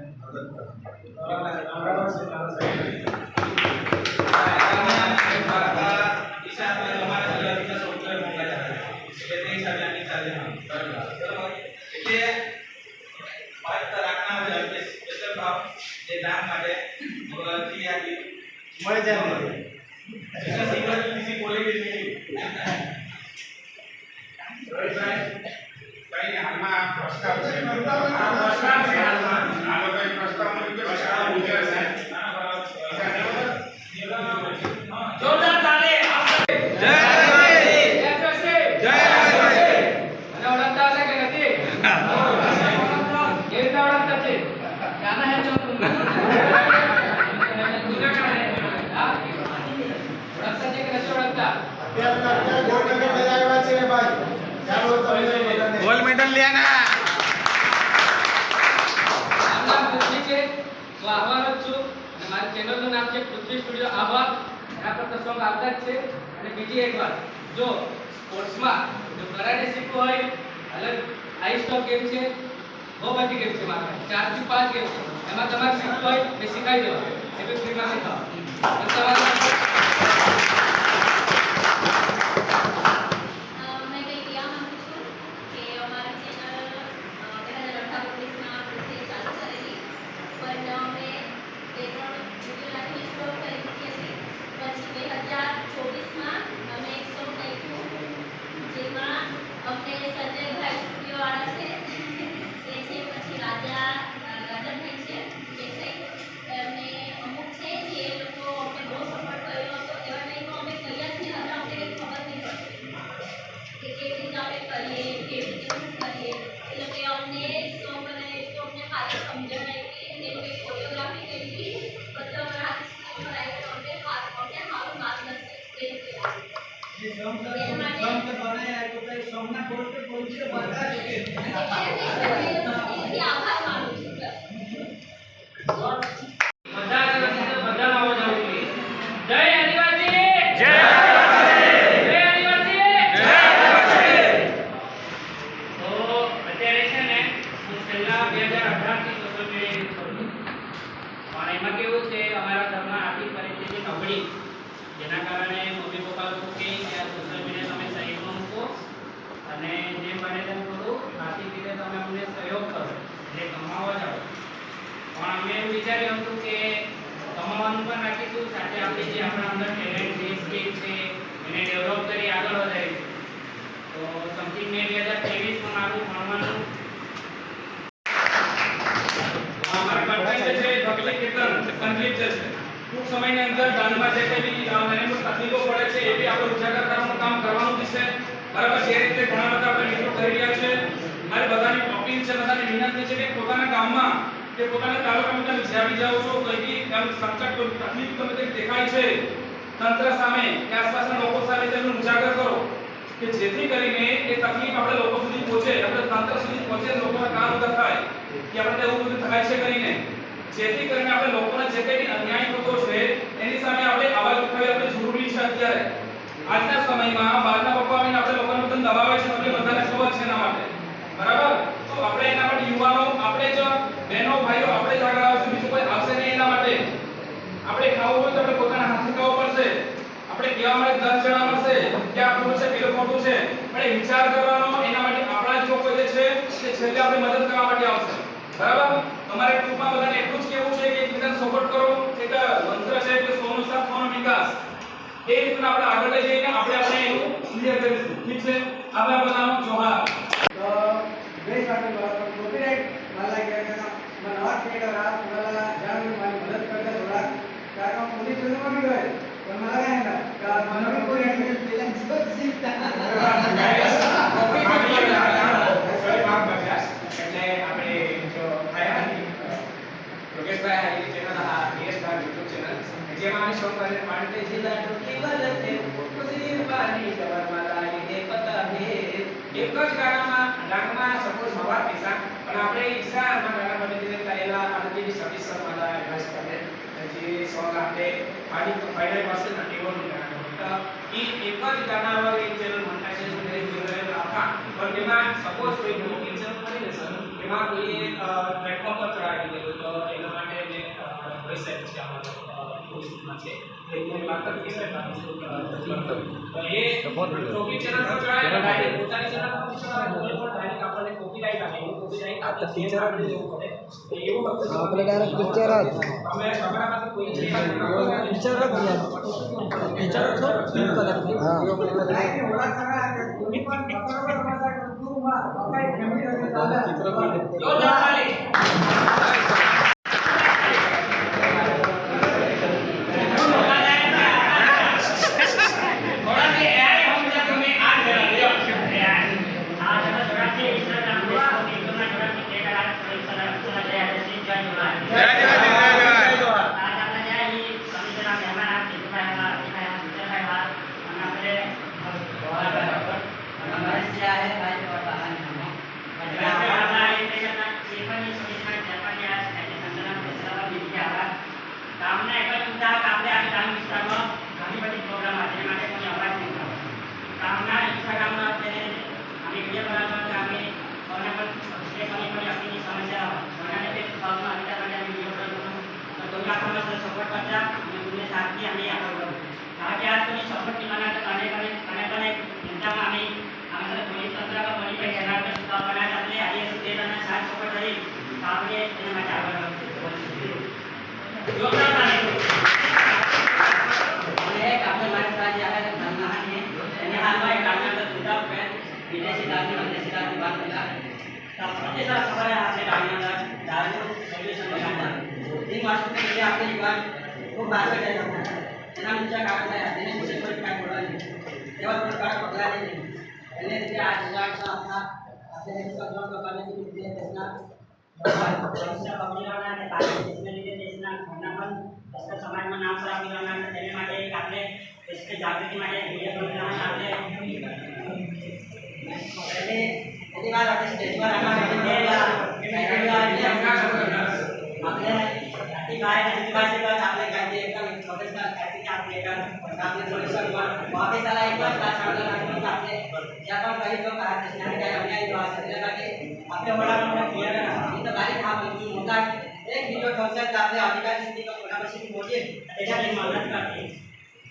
મદદ મળે જાય સિંગલ કિસી ક્વોલિટી નહીં કઈ હાલમાં પ્રસ્તાવ છે પ્રસ્તાવ છે હાલમાં આ લોકો પ્રસ્તાવનો કે પ્રસ્તાવ ઉજે છે જોરદાર તાલે જય गोल्ड मेडल लिया ना પૃથ્વી છે તો આભાર જ છું અને મારી ચેનલનું નામ છે પૃથ્વી સ્ટુડિયો આભાર એના પર તો સોંગ આવતા જ છે અને બીજી એક વાત જો સ્પોર્ટ્સમાં જો કરાટે શીખવું હોય અલગ આઈસ સ્ટોક ગેમ છે બહુ બધી ગેમ છે મારા 4 થી 5 ગેમ છે એમાં તમારે શીખવું હોય એ શીખાઈ દેવા એ બી ફ્રીમાં શીખવા અમુક છે જે લોકો અમને બહુ સપોર્ટ એમાં કેવું છે, અમારા ઘરમાં આર્થિક પરિસ્થિતિ નબળી, જેના કારણે મમ્મી પપ્પા લોકો કહે કે આ સોશિયલ મીડિયા તમે સાઈડમાં મૂકો અને જેમ બને તેમ થોડું આર્થિક રીતે તમે અમને સહયોગ કરો, એટલે કમાવા જાઓ. પણ અમે એવું વિચાર્યું હતું કે કમાવાનું પણ રાખીશું, સાથે આપણે જે આપણા અંદર ટેલેન્ટ છે, સ્કિલ છે, એને ડેવલપ કરી આગળ વધારીશું. તો સમથિંગ મેં 2023માં મારું ભણવાનું અમારા કન્ટેન્ટ છે તકલીફ એકદમ સંકલિત છે. ટૂંક સમયની અંદર ગામમાં જે કંઈ બી નાની મોટી તકલીફો પડે છે એ બી આપણે ઉજાગર કરવાનું કામ કરવાનું જ છે. બરાબર, જે રીતે ઘણા બધા આપણે મિત્રો કરી રહ્યા છે. મારી બધાની અપીલ છે, બધાની વિનંતી છે કે પોતાના ગામમાં કે પોતાના તાલુકામાં તમે જ્યાં બી જાઓ છો, કોઈ બી સંકટ કોઈ તકલીફ તમે દેખાય છે તંત્ર સામે કે આસપાસના લોકો સામે તેનું ઉજાગર કરો કે જેથી કરીને એ તકલીફ આપણે લોકો સુધી પહોંચે, આપણે તંત્ર સુધી પહોંચે, લોકોના કામ ઉદા થાય કે આપણે એવું બધું થાય છે કરીને, જેથી કરીને આપણે લોકોને જે કંઈ અન્યાય થતો છે એની સામે આપણે અવાજ ઉઠાવવી આપણે જરૂરી છે. અત્યારે આજના સમયમાં બહારના પપ્પા આવીને આપણે લોકોને બધા દબાવે છે, તમને બધાને ખબર છે એના માટે. બરાબર, તો આપણે એના માટે યુવાનો, આપણે જ બહેનો ભાઈઓ આપણે જ આગળ આવશું, બીજું કોઈ આવશે નહીં. એના માટે આપણે ખાવું હોય તો આપણે પોતાના હાથથી ખાવું પડશે. આપણે કહેવા માટે 10 જણા મળશે કે આ ખોટું છે પેલું ખોટું છે, પણ વિચાર કરવાનો. એના માટે આપણા જ લોકો જે છે તે છેલ્લે આપણે મદદ કરવા માટે આવશે. બરાબર, તમારે ટૂંકમાં બધાને એટલું જ કહેવું છે કે એકબીજાને સપોર્ટ કરો. એક મંત્ર છે કે સોનો સાથ સોનો વિકાસ, એ રીતના આપણે આગળ લઈ જઈને આપણે એનું ક્લિયર કરીશું. ઠીક છે, આભાર બધાનો, જોહાર. तो बेस्ट आर्टिकल कॉपीराइट वाला क्या करना मनवा क्रिएटर आप वाला जान में हमारी मदद करते थोड़ा क्या काम पुलिस में भी गए तो मला काय ना का मला भी कोई एंगल पेलन सब सीखता એટલે આપણે જો આયા હતી યોગેશભાઈ હારી ચેનલ આ યોગેશભાઈ યુટ્યુબ ચેનલ જેમાં અમે સોમવારે પાણી જિલ્લા ટોકી વલતે ખુશી પાણી સવારમાં લાગે પતા હે એક જ ગાનામાં સપોઝ હવા પૈસા પણ આપણે ઈશામાં ગાના બની કરેલા આપણે જે સર્વિસ વાળા એડવાઇસ કરે જે સોંગ આપણે પાણી ફાઇનલ પાસે ના ટેવલ ગાના તો એ એક જ ગાના વાળો એક ચેનલ મોનેટાઇઝેશન કરી દીધું આપા પણ એમાં સપોઝ કોઈ બ્લોકિંગ છે કરી દે સર એમાં કોઈ પ્લેટફોર્મ પર ચડાવી દીધું તો એના માટે મેં વોઇસ એપ છે અમારો પોસ્ટમાં છે એટલે માત્ર ફીસ તો એ ટોકી ચેનલ પર ચડાવે તો ડાયરેક્ટ પોતાની ચેનલ પર ચડાવે તો પણ ડાયરેક્ટ આપણને કોપીરાઇટ આવે એવું કોપીરાઇટ આપણે ફીચર આપણે દેવું પડે તો એવું આપણે ડાયરેક્ટ પિક્ચર જ અમે અમારા પાસે કોઈ પિક્ચર જ थोड़ा सा कोई पण बरोबर माझा कुटुंबा काही फॅमिली सपोर्ट करता पुणे साथी आम्ही आपण कारण की आज तुम्ही सपोर्ट केला तर अनेक इंटरव्यू आम्ही आम्हाला पोलीस तंत्राला कोणी काही येणार नाही पण आपले आधी असं ते त्यांना साथ सपोर्ट झाली आपले त्यांना माझ्या आवड योगदान आहे आणि एक आपल्या महाराष्ट्रात ज्या काही धंदा आहे त्यांनी हालवा एक काढण्याचा तुझा विदेशी दादी विदेशी दादी बात केला तर त्याचा खबर आहे आपल्या गाण्याला दारू सोल्युशन काढणार 3 वर्षांमध्ये आपले युवान खूप बाजारात जातात त्यांना आमच्या काळात आहे त्याने मोठे पण काय बोलायला तेव्हा तो काळ पकडला नाही त्याने तिथे आज जागचा आपला आपल्या सगळं लोकांना तिथे त्याचा भविष्य बघितला आणि पाहिजे देशना घटना पण तसं समाजમાં નામ ખરાબ કરવાના તેને માટે એક આપણે દેશની જાગૃતિ માટે વિડિયો બનાવવાના આપણે એની વાત આપણે સ્ટેજમાં રાખવાના आपल्या ती काय भाषेला आपले काय ते एका प्रोफेशनल काय आपले एका आपले प्रोफेसर वापस आला एक बार क्लास चालू लागला आपले ज्या पण काही लोक आहेत त्याने काय अन्याय भाषा त्याला काय आपल्या वडाला क्लिअर इथं काय हा मोठा एक व्हिडिओ ठेवचा तर आपल्या अधिकारी स्थिती का कोणापाशी बोलले त्याच्यात मान्यता करते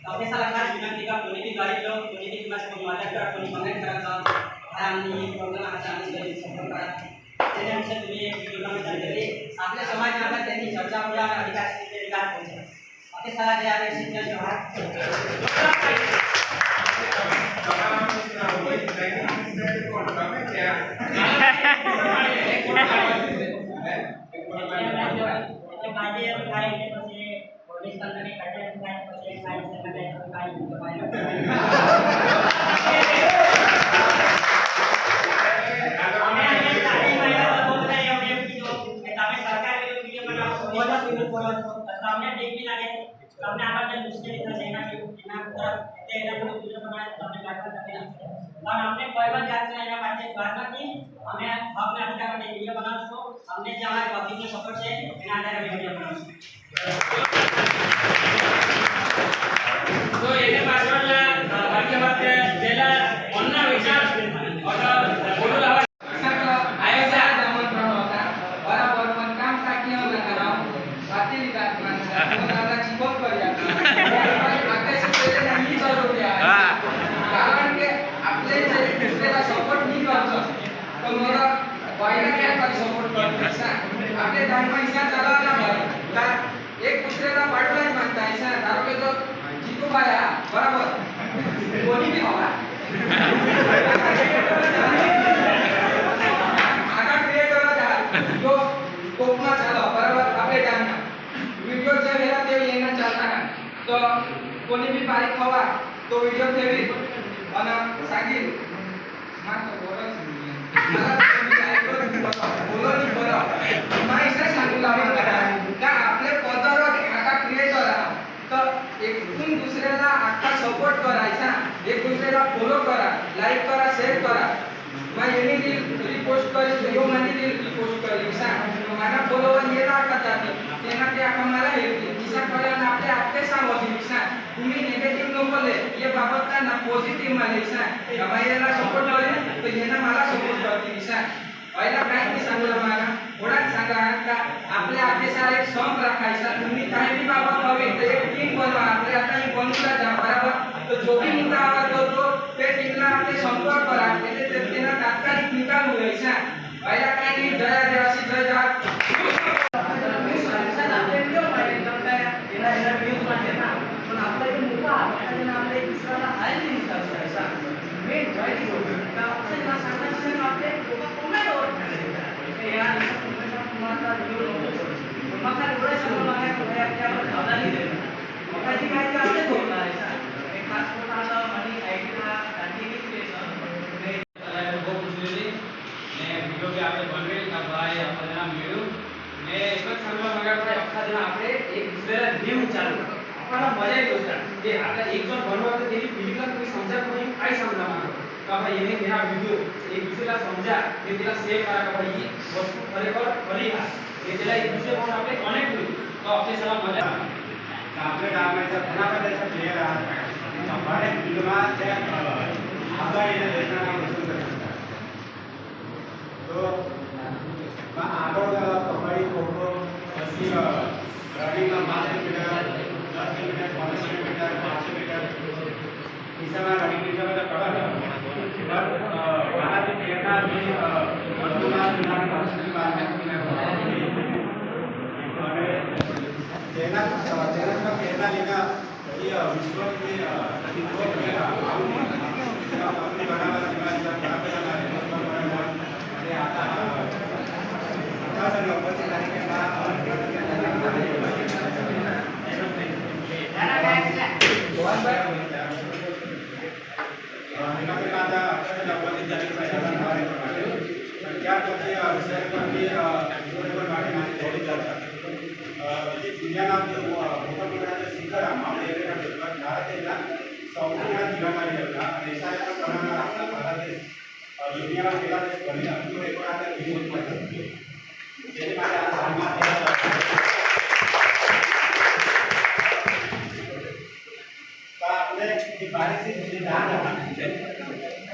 आपले साला खास विनंती का कोणी भी गरीब लोग कोणी भी किंवा कोणी मदत करा कोणी कमेंट करायचा आणि प्रॉब्लेम आता आम्ही सपोर्ट करा त्याच्यापेक्षा तुम्ही एक व्हिडिओ कमेंट केली आपल्या समाजात त्यांनी चर्चा करूया आणि अधिकारी स्थिती काय पोहोचले आपले साला जे आहे शिक्षण जवाहर हमने आकर दूसरे की तरह सेना की और हमने कोई बार जात से ना बात करना कि हमें अपने अधिकार में वीडियो बनाओ उसको हमने जो हमारे पब्लिक के सपोर्ट से इन आधार में वीडियो बनाओ तो ये पासवर्ड ला बाकी बात जेला अन्ना विचार और बोलो ला आयोजन आमंत्रण होता बराबर पण काम टाकी होता कराव बाती विकास दादा चिपक करूया कारण के आपले जे दुसऱ्याला सपोर्ट नाही करतो तो मला वाईला काय कर सपोर्ट करतो आपले दान पैसा चालवला का एक दुसऱ्याला पाठवायला मागताय धारो के तो जीतू बाया बरोबर कोणी भी हवा आगा क्रिएटर होता जो कोकमा चालव बरोबर आपले दान वीडियो जे वेळा ते येणं चालता तो कोणी भी बारीक हवा तो व्हिडिओ ठेवी आणि सांगेल मात्र बोलच बोलणी बरं माहिती सांगू लागला का आपले पदर आका क्रिएटर तर एकूण दुसऱ्याला आका सपोर्ट करायचा एक दुसऱ्याला फॉलो करा लाईक करा शेअर करा मैं येने की रिपोस्ट कर व्हिडिओ मध्ये की रिपोस्ट कर लिखा हमारा फॉलोवर ये ना करता तेना ते आका मला हेल्प किसा करा ना आपले आपले सांगो लिखा तुम्ही नेगेटिव्ह नको बोले ये बाबत का ना पॉझिटिव्ह मध्ये लिखा हमारेला सपोर्ट करे तो येना मला सपोर्ट करते लिखा पहिला काय की सांगू मला थोडा सांगा का आपले आपले सारे एक सॉन्ग राखायचा तुम्ही काही भी बाबत हवे तर एक टीम बनवा आपले आता मी बनवला जा बरोबर तो जो भी मुद्दा आवाज होतो ते टीमला आपले संपर्क करा ते त्यांना तात्कालिक निकाल होईचा पहिला काय की जय आदिवासी जय जवाहर आपला जो मुद्दा आपले दुसऱ्याला आहे नाही करायचा मेन जॉईन होता आपल्याला सांगायचं आपले लोक कमेंट होत नाही या तुम्हाला व्हिडिओ मग एवढं सगळं मला आपल्याला धावला नाही देत मग काही काय ते आपले होणार आहे एक खास करून आता आणि आयटीला स्ट्रॅटेजिक प्लेस બહુ પૂછેલી ને વિડિયો બી આપણે બનવેલ કે ભાઈ આપણને મળ્યું ને એક જ સમજવા માંગ્યા ભાઈ આખા દિન આપણે એક દુસરેલા નેમ ચાલુ आपल्याला मजा येत होता जे आता एक जण बनवतो त्याची फिलिंगला तुम्ही समजा तुम्ही काय समजा मागतो का भाई येणे मेरा व्हिडिओ एक दुसऱ्याला समजा ते तिला शेअर करा का भाई ही वस्तू खरेखर खरी आहे हे त्याला एक दुसऱ्याकडून आपले कनेक्ट होईल तो आपले सगळा मजा आपल्या गावाचा घણા બધા પ્લેયર અમારે ફિલ્ડમાં આગળ એને દેખાડવા પસંદ કરતા તો આગળ કબડ્ડી ખોખો પછી રનિંગમાં 5 કિલોમીટર 10 કિલોમીટર 15 કિલોમીટર 500 મીટર ઈસામાં રનિંગ ઈસામાં તો કડા પણ મારાથી પ્રેરણા જે વર્તુળમાં જુના ભાષણની વાત અને તેના પ્રેરણા લેના ये विश्व के विश्व में अपनी बनावा दिमाग का बड़ा अरे आता सर उपस्थित तारीख का दुनियाना भूकंपाचे शिखर आपल्या भारत सौથી જીવનમાં રહેલા અને એસાએ પણ બનાવનાર આપણા ભારત દેશ દુનિયામાં પહેલા દેશ બની હતું એક વખત વિરોધ પણ જેની માટે આ હાલમાં આપણે જે બારીકથી દાન હતા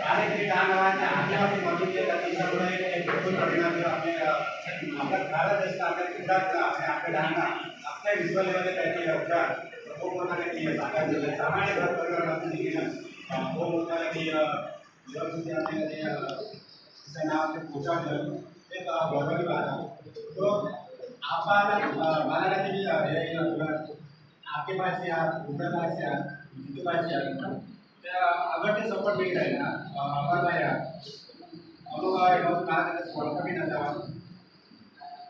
બારીકથી દાન હતા आदिवासी मजूर त्याच्यामुळे एक भरपूर परिणाम जो आपल्या भारत देश आपल्या जिल्ह्यात आपल्या लहान आपल्या विश्व लेवलला त्यांनी उपचार खूप मोठा केली आहे सामान्य परिवारातून खूप मोठा की व्यवस्थित आपल्याला नाव पोचावलं एक गौरवी बाळा तो आपण मला की आपके पास या उधर पास या इनके पास या त्या अगटे सपोर्ट मिळत आहे ना आम्हाला या अनुभव एवढं काय त्याचं ओळखा बी नसावा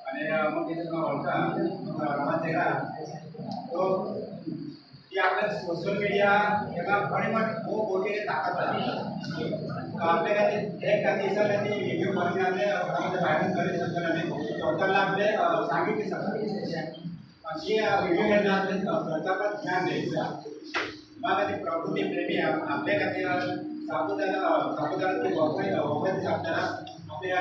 आणि मग तिथे मला ओळखा रमाचेरा तो की आपल्या सोशल मीडिया एका घणी खूप मोठी ताकद आहे आपल्याला एक दिवसाला व्हिडिओ बनवण्याने व्हायरल करू शकतो आणि स्वतःला आपले सांगितले शकतो अशी व्हिडिओ घेण्याचे सरकारला ध्यान द्यायचं मला ते प्रकृती प्रेमी आपल्या खाली सापुताराची वापरायची आपल्याला आपल्या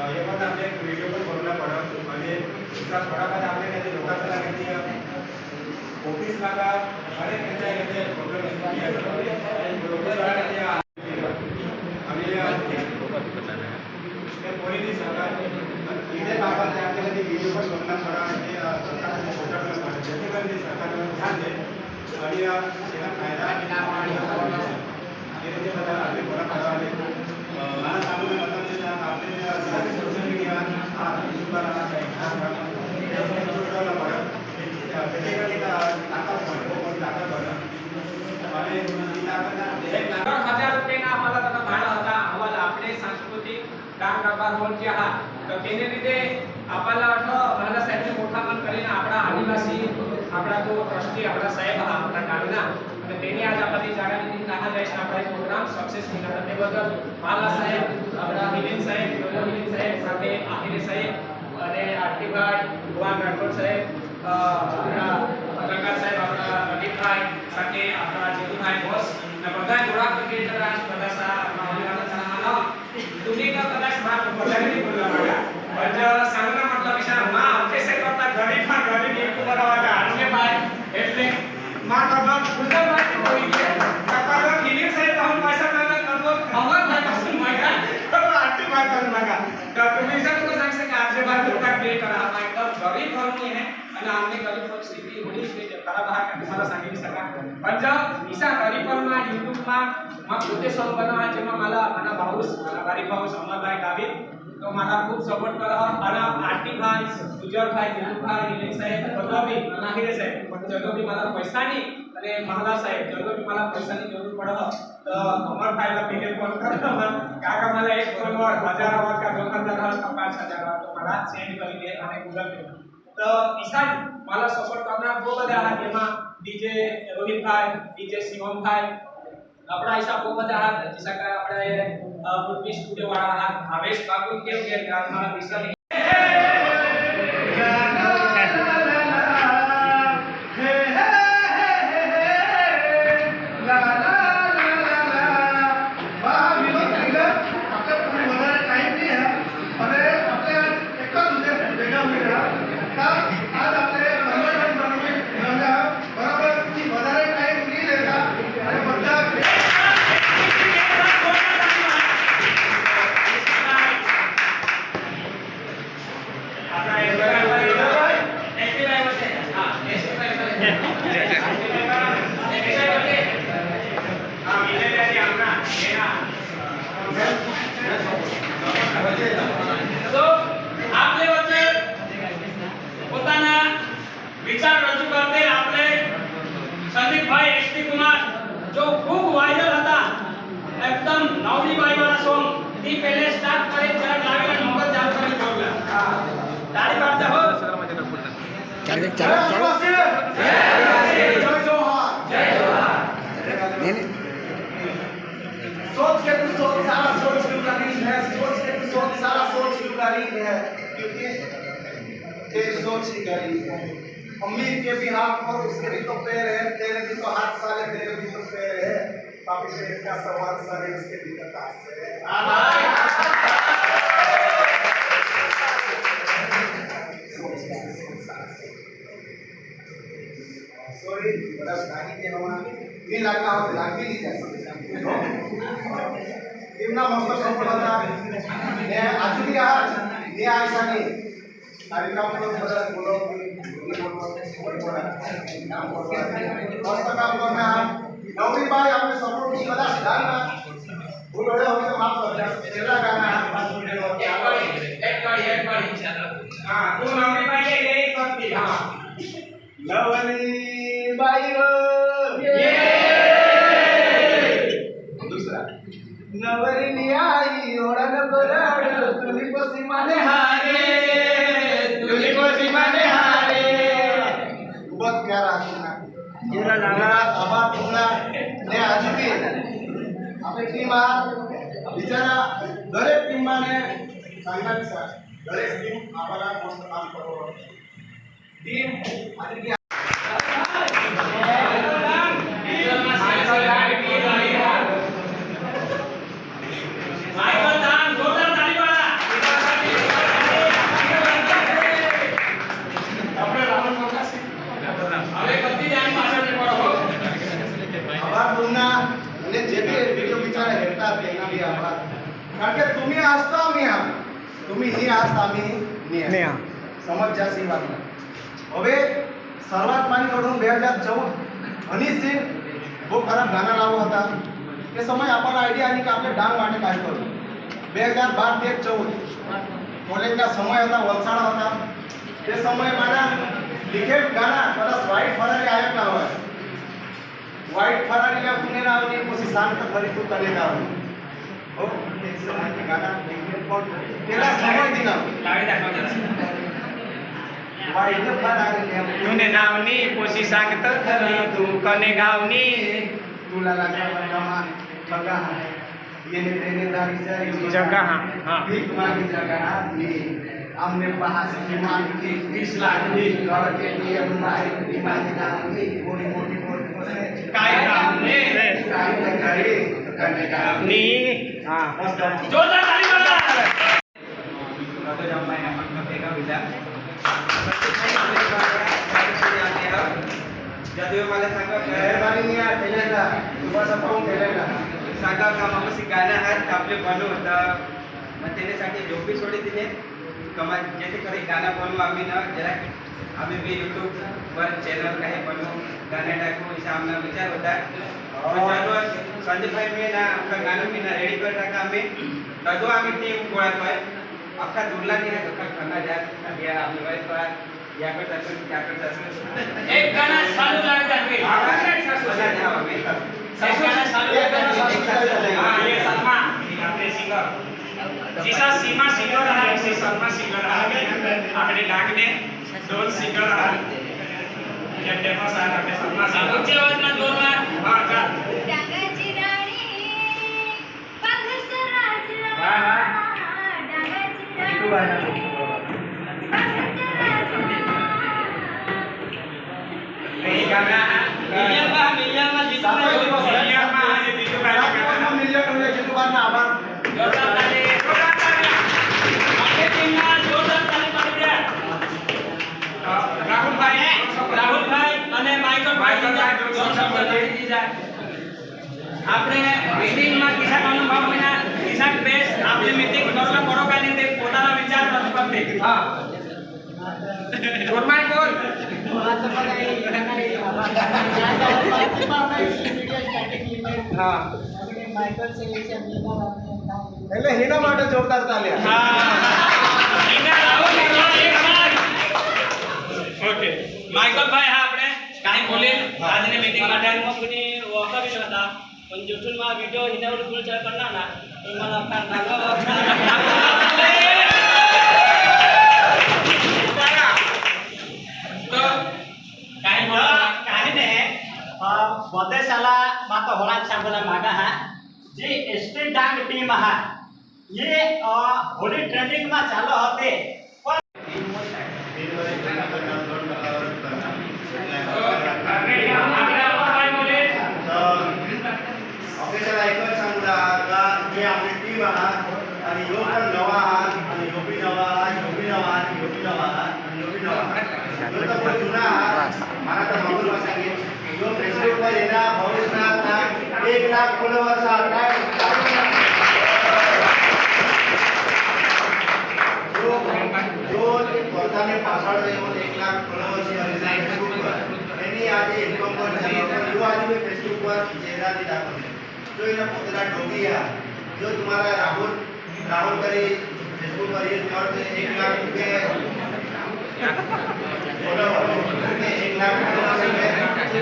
हे पण आपले एक व्हिडिओ पण बनवला पडत आणि दुसरा थोडाफार आपल्या काही लोकांना लागते ऑफिस लागा अनेक त्यांच्या प्रॉब्लेम कोणी नाही सरकार इथे बाबत आपल्याला ते व्हिडिओ पण बनवला थोडा सरकारने पोटाकडे पाहिजे ज्याच्याकडे सरकारला ध्यान दे आणि त्याला फायदा त्याच्याबद्दल आपले बरं करावे मला सांगून आपले सोशल मीडिया आम्हाला त्याचा भाडा होता आम्हाला आपले सांस्कृतिक डांग दरबार हॉल जे आहात तर તેને લીધે आपल्याला भाला साहेब मोठा मन કરીને આપણા આદિવાસી આપણા તો ટ્રસ્ટી આપણા સાહેબ આપણા ગામના અને તેની આજ આપણી જાગૃતિ કहा જાય છે આપણા પ્રોગ્રામ સક્સેસ થયા તે બદલ ભાલા સાહેબ આપણા હિલેન સાહેબ હિલેન સાહેબ સાથે આહિરે સાહેબ અને આરતીભાઈ ભગવાન રાઠોડ સાહેબ આપણા પત્રકાર સાહેબ આપણા અમિતભાઈ સાથે આપણા જીતુભાઈ બોસ અને બધા જોડા ક્રિકેટર આજ બધા સારા तुम्ही का कदाच मार बोलायला नाही बोलला मला पण सांगणं म्हटलं विषय मा अभ्यास करता गणित मा गणित एक बरोबर आणले बाय એટલે मा बाबा पुढे माहिती होईल काका किती साहेब हम पैसा मागा करतो खबर नाही पासून मागा तर आरती बात करू नका तर तुम्ही जर को सांगसे की आज बार मोठा प्ले करा हा एकदम गरीब घरनी आहे आणि आमने गरीब परिस्थिती होणी છે खराब हा तुम्हाला सांगितलं सका पण जर ईसा गरीबमा YouTube માં માં પોતે સોંગ બનાવવા જેમાં મારા ભાઉસ મારા ભાઈ ભાઉસ અમરભાઈ ગાવિત તો મારા ખૂબ સપોર્ટ કરો અને આરતીભાઈ ગુજરભાઈ જીતુભાઈ નિલેશ સાહેબ બધા બી નાહીરે સાહેબ ਜਦੋਂ બી મારા પૈસાની અને મહાલા સાહેબ ਜਦੋਂ બી મારા પૈસાની જરૂર પડે તો અમરભાઈલા પીને ફોન કરો કાકા मला એક ફોન वर 1000 वर का 2000 का 5000 तो मला सेंड કરી દે અને ગૂગલ પે તો ઈશાન मला સપોર્ટ કરનાર બહુ બધા આહાत એમાં ડીજે રોહિતભાઈ ડીજે શિવમભાઈ આપણા હિસાબ બહુ બધા હાથ જैसा કે આપણે પૃથ્વી સ્ટુડિયો વાળા હાથ ભાવેશ બાપુ કેમ કે મારા વિશ્વ विचार रजू करते आपले संदीप भाई एसटी कुमार जो खूब वायरल था एकदम नवली बाई वाला सॉन्ग ती पहले स्टार्ट करे जरा लागेला नंबर जाम करी बोलला ताली पाडता हो चालेल जय जोहार जय जोहार सोच के तू सोच सारा सोच क्यों करी है सोच के तू सोच सारा सोच क्यों करी है क्योंकि तेरी सोच ही करी है अम्मी के भी हाथ पर उसके भी तो पैर है तेरे भी तो हाथ साले तेरे भी तो पैर है पापी पेट का सवाल सारे उसके भी तो काट से सॉरी बड़ा गाड़ी के हमारे मी लागली टीमना मस्त सपोर्ट होता ने अजूनही आज मी आयसाने कार्यक्रमावर बदल बोलो मस्त काम करना नवरी बाई आपने सपोर्ट की कदा डालना बोलो हमें तो माफ कर दिया तेरा गाना एक बारी हां तू नवरी बाई ये करती हां नवरी बाई हो ये दूसरा नवरी आई ओढन बराड तुली पसी माने हारे बहुत प्यारा मेरा आभार तुमना ने आज भी आपली टीम बिचारा दरेक टीमाने सांगायचं दरेक टीम आम्हाला मस्त काम करो टीम आधी आभार बोलना અને જે બી વિડિયો બિચારા હેરતા તેના બી આભાર કારણ કે तुम्ही असता आम्ही आहोत तुम्ही ही असता आम्ही नाही समज जास्ती વાત હવે શરૂઆત માની કરું 2014 હની સિંહ બહુ ખરાબ ગાના લાવો હતા એ સમય આપણને આઈડિયા આની કે આપણે ડાંગ માટે કામ કરવું 2012-13-14 કોલેજના સમય હતા વલસાડ હતા તે સમય મારા લિખેટ ગાના કદાચ વ્હાઈટ ફરારી આયક ના હોય व्हाइट फरारी का पुणे रावनी कोसी शांत खरी तू कनेगा हो एक समय के गाना पण तेला समय दिना लावी दाखव जरा व्हाइट फरारी ने तुने नावनी पोशी सांगत खरी तू कने गावनी तुला लागा गमा बगा ये ने तेने दारी जारी जगह हां भीख मांगी जगह नी हमने पहाड़ से मांगी थी 20 लाख दी घर के लिए हमारी बीमारी ना हुई मोटी मोटी काय गावनी काय करे कने गावनी हां मस्त जोरदार ताली मारा तो जब मैं अपना फेंका बिला जदवे मला सांगा मेहरबानी नहीं यार केलेला तुम्हाला पाहून केलेला सांगा कामापाशी गाणं आहेत आपले बनव होता मग त्याच्यासाठी झोपी सोडी दिले कमा जैसे करे गाना बनवू आम्ही ना जरा आम्ही भी यूट्यूब वर चॅनल काही बनवू गाणे टाकू असा आमचा विचार होता त्यावर संजय भाई मी ना आपलं गाणं मी ना रेडी कर टाका आम्ही तदो आम्ही टीम गोळा कर अख्खा दुर्ला की है सकाळ खाना जा या आपली वाईफ या कर टाकून त्या कर टाकून एक गाना चालू लागत आहे बना जा आम्ही एक गाना चालू लागत आहे हां ये सलमा आपले सिंगर जिसा सीमा सिंगर आहे सी सलमा सिंगर आहे आपले लागणे दोन सिंगर आहे या डेमो आहे आपले सलमा सिंगर उच्च आवाजात जोरदार हां का डांगाची राणी पाखरचा राजा हां हां डांगाची तू राणी गाणं पाखरचा राजा हे गाणं मिलियन जितू मिलियन होले जितूबांना आभार जोरदार ताली आपली टीमला जोरदार ताली पाडू द्या राहुल भाई અને માઈકલ ભાઈ दोन शब्द दी जाए આપણે મીટિંગમાં કિસાન અનુભવ વિના કિસાન બેસ આપણે મીટિંગ કરવા પડો કાની તે પોતાના વિચાર રજૂ કરતે હા જોરમાય બોલ હા એટલે હિના માટે જોરદાર તાલિયા હા ઇના રાહુલ એક બાર ઓકે માઈકલ ભાઈ હા આપણે કાઈ બોલે આજની મીટિંગ માટે કોની વખત હતા पण जिथून मा व्हिडिओ हिच्यावर पुढच्या करणार ना तर मला काही नाही बदेशाला माता होळा सांगोला मागा हा जे एसटी डांग टीम हा ये होली ट्रेनिंग में चालू होते ऑफिसला एकच सांगूया का जे आपली टीम आहात आणि ह्यो पण नवा आहात आणि ह्यो बी नवा आहात ह्यो बी नवा आहात ह्यो बी नवा आहात आणि ह्यो बी नवा आहात ह्यो तर पण जुना आहात मला तर मागून सांगेन ह्यो प्रेसिडेंटवर येणार भाऊसना लाख फॉलोअर्स आहात काय जो પોતાને પાછળ રહ્યો 1 લાખ ફોલોઅર્સ છે ફેસબુક પર એની આજે ઇન્કમ પર જો આજે ફેસબુક પર ચહેરાથી દાખવે જો એના પોતાના ડોગીયા જો તમારા રાહુલ કરી ફેસબુક પર ये और 1 लाख रुपए फॉलोअर 1 लाख फॉलोअर्स है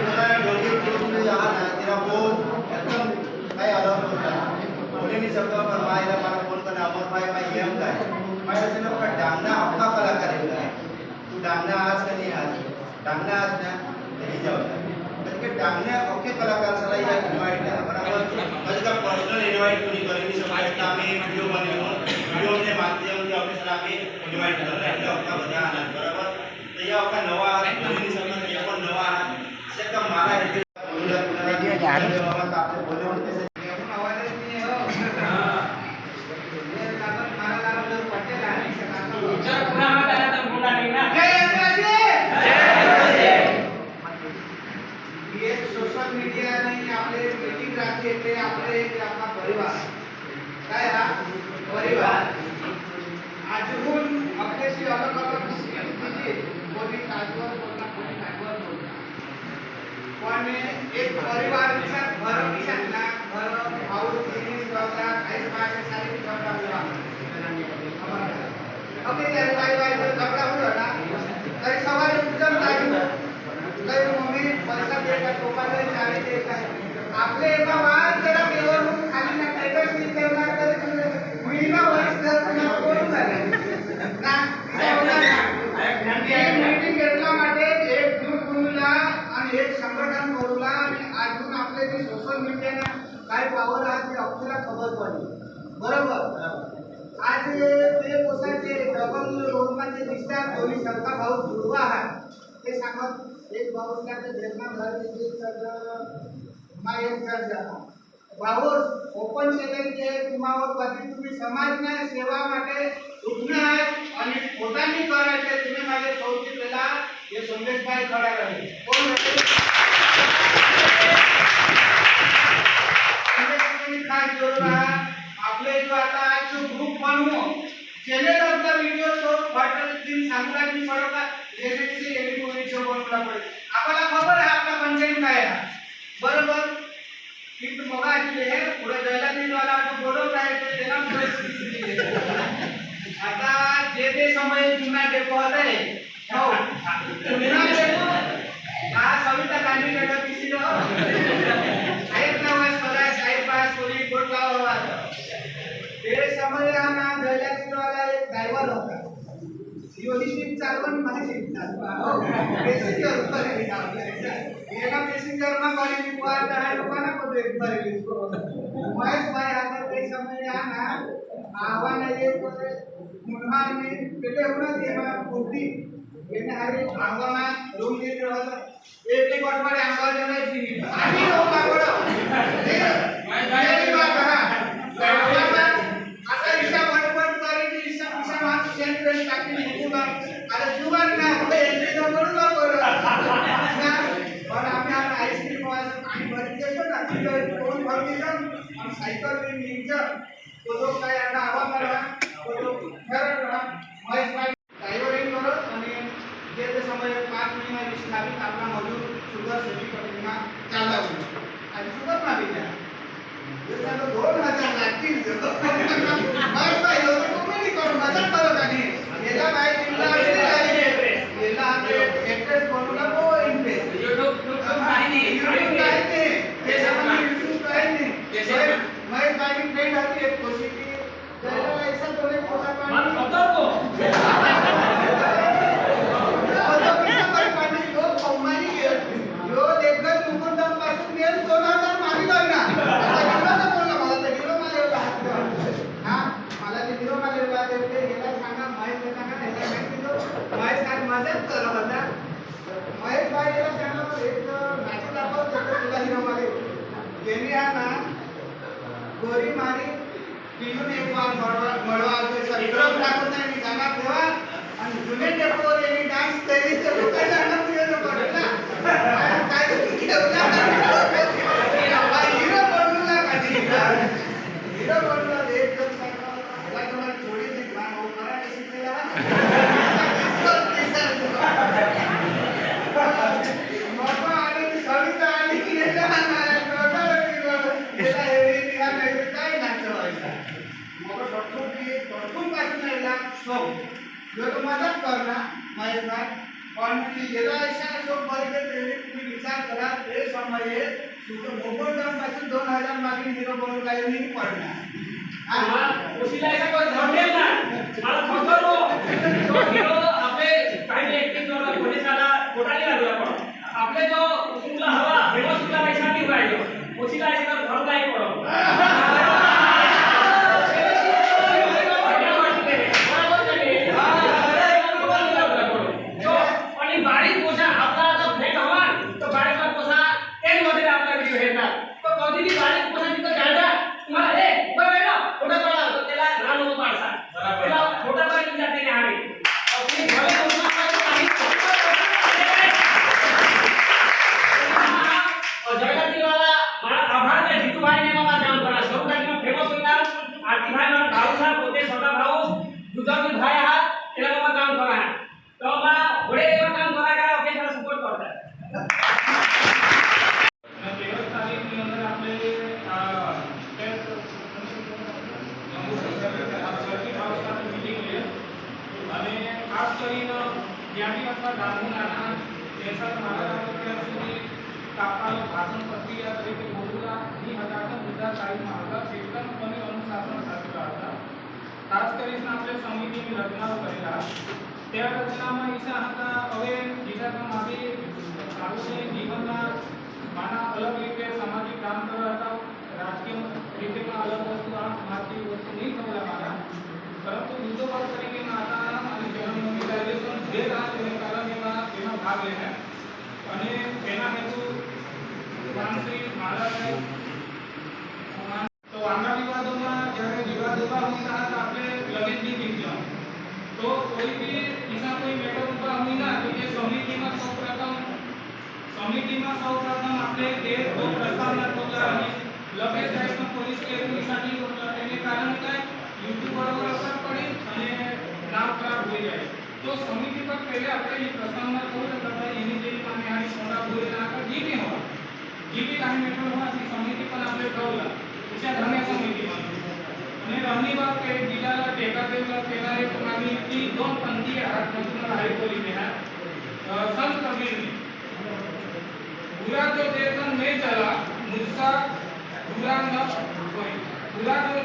પોતાના ડોગી तुमने यहाँ ना तेरा वो एकदम कई अलग होता है बोले नहीं सकता पर मायरा मारा फोन करना अमर भाई मैं ये हम का मैं ऐसे ना का डांगना आपका कलाकार है तू डांगना आज का नहीं आज डांगना आज ना नहीं जाओ કે ડાંગને ઓકે કલાકાર સલાહ યા ઇન્વાઇટ કરે બરાબર પછી કા પર્સનલ ઇન્વાઇટ કોની કરી ની સકાય તમે વિડિયો બનાવ્યો વિડિયો ને માધ્યમથી આપણે સલાહ ઇન્વાઇટ કરે એટલે આપકા બધા આનંદ બરાબર તો યા આપકા નવા કોની સમય કે પણ નવા છે કે મારા વિડિયો જાહેર આપણે બોલ્યો કે અવાજ નહીં હો ये कागज मारा लाल जो पट्टे लाने से कागज चल पूरा में पहले तुम बोला नहीं ना जय आदिवासी ये सोशल मीडिया नहीं आपले मीटिंग राखी એટલે આપણે એક આપણા પરિવાર काय हा परिवार आजून आपल्याशी अलग अलग स्थिती कोणी काजवर बोलणार कोणी काजवर बोलणार पण एक परिवारचा घर विचार ना घर हाऊस बिझनेस करता काहीच भाषा सारी करता हुआ ओके जर बाय झगड़ा हुआ ना कई सवाल एकदम लागू कई मम्मी पैसा देगा टोपा दे चाले देता है आपले एका वार जरा केवळ खाली ना टेटस नाही करणार तर मुलीला वयस कर पुन्हा कोण झाले ना मीटिंग घेतला માટે एक ग्रुप बनवला आणि एक संघटन बनवला आणि अजून आपले जे सोशल मीडियाना काय पावर आहे ते आपल्याला खबर पडली बरोबर आज ते पोसाचे डबल रोडमध्ये दिसतात दोन्ही सरका भाऊ जुळवा आहे ते सांगत एक भाऊला ते जन्म घर दिले सगळं मायेत जा भाऊस ओपन चॅलेंज છે તમારો પતિ तुम्ही સમાજના સેવા માટે ઉઠના અને પોતાની કરે છે તમે મારે સૌથી પહેલા એ સંદેશભાઈ ખડા રહે કોણ રહે संदेशભાઈ ખાસ જોડવા आपले जो आता जो ग्रुप बनवू चॅनल ऑफ द व्हिडिओ तो वाटर दिन सांगला की पडका जैसे की एवरी व्हिडिओ बनवला पडे आपल्याला खबर आहे आपला कंटेंट काय आहे बरोबर किंतु मगा आले हे पुढे जायला दिन वाला तो बोलत आहे तो त्याला परिस्थिती आता जे ते समय जुना डेपो आहे हो जुना डेपो हा सविता गांधी नगर किसी रो साहेब नावास पदा साहेब पास कोणी कोटगाव हवा ते समय ना जायला दिन वाला एक ड्रायव्हर होता योनिशिप चालवण माहिती पॅसेंजर ऊपर एका पॅसेंजर ना गाडी निवार आहे लोकांना पदे भरली महेश भाई आता ते समय ना आव्हान आहे मुन्हार में पेटे होना ते मला पोटी એને હારે આંગમાં રૂમ દે રહ્યો એક એક અઠવાડિયે આંગવા જણાય છે આની નો કાગડો મારી વાત હા आता ईशा बरोबर करी ईशा ईशा मात सेंट्रल टाकी निघून अरे जुवान ना होय एंट्री तो बरोबर करू ना पण आम्ही आता आईस्क्रीम वाज पाणी भरली देतो ना तिथे कोण भरली जाऊन आणि सायकल वर निघजा तो जो काय आता आवा करा तो खरं ना महेश भाई ड्रायव्हरिंग करत आणि जे ते समय 5 महिना विश्रामी आपला मजूर सुगर सेवी करणा चालला आणि सुगर ना बिना ये सालो 2000 लागतील महेश भाई लोक कॉमेडी करून मजाक करत आणि गेला भाई दिला गेला एक्ट्रेस बनवला तो इंटरेस्ट YouTube काही नाही ते सामान YouTube काही नाही महेश भाई की फ्रेंड आती एक कोशी की त्याला ऐसा तोले पोसा पाणी खतर को तो पैसा पर पाणी तो कौमारी यो देखत मुकुंदम पासून गेल 2000 मागे जाईना मदद करो बता महेश भाई याला चॅनल एक मॅच दाखवतो तुला हिरो मध्ये त्यांनी हा ना गोरी मारी तिथून एक वार मळवा विक्रम ठाकूर यांनी गाणं ठेवा आणि जुने डेपोवर यांनी डान्स केली तर लोकांना सांगत तुझ्या पडला काय हिरो बनून जो तो मदद करना महेश भाई और गेला ऐसा सब वर्ग तुम्ही विचार करा ते समये मोगोलदम पासून 2000 मागे हिरो बनून काही नाही पडणार उशीला ऐसा कोई धमकेल ना मला खबर हो तो हिरो आपले काही ऍक्टिंग करला पोलिसाला कोटाली लागला पण आपले जो तुला हवा व्यवस्थित पैसा नाही पाहिजे उशीला ऐसा तर घर नाही पडो ખાસ કરીને જ્યાંથી અથવા ગાંધીના કેસર મારા સુધી કાપાનો ભાષણ પ્રક્રિયા તરીકે બોલવાની હતા મુદ્દા સાઈડમાં હતા શિક્ષણ અને અનુશાસન સાચવ્યા હતા ખાસ કરીને આપણે સમિતિની રચનાઓ કરેલા त्या રચનામાં ઈચ્છા હતા હવે જીજામાંથી સાર્વજનિક જીવનના માના અલગ રીતે સામાજિક કામ કરવા હતા રાજકીય રીતેમાં અલગ વસ્તુ આમાંથી વસ્તુ નહીં ખવડાવવાના પરંતુ યુદ્ધોપાર તરીકેના હતા અને જન્મનું રિલાઇઝેશન જે હતા તેને કારણે એમાં ભાગ લેના અને એના હેતુ શ્રી મહારાજ તો આના વિવાદોમાં જ્યારે વિવાદ ઉભા હોતા હતા આપણે લગેજ નહીં નીકળ્યા तो कोई भी ऐसा कोई मैटर ऊपर हुई ना तो ये समिति में सौप्रथम આપણે તે દો પ્રસ્તાવના તોલાની લગે સાઈડ માં પોલીસ કેસ નિશાની એને કારણે કઈ યુટ્યુબર પર અસર પડી અને નામ ખરાબ થઈ જાય તો સમિતિ પર પહેલે આપણે એ પ્રસ્તાવના તો કરતા એની જે માને આની સોડા ભૂલે ના કર જીવી હોય જીવી કાઈ મેટર હોવાથી સમિતિ પર આપણે કહુલા ઉચ્ચ ધન્ય સમિતિમાં અને रहनी बात के जिला टेका देवला तेरा एक मानी की दो पंथी हाथ मंत्र हाई बोली में है संत कबीर ने बुरा जो देखन नहीं चला मुझसा बुरा न कोई बुरा जो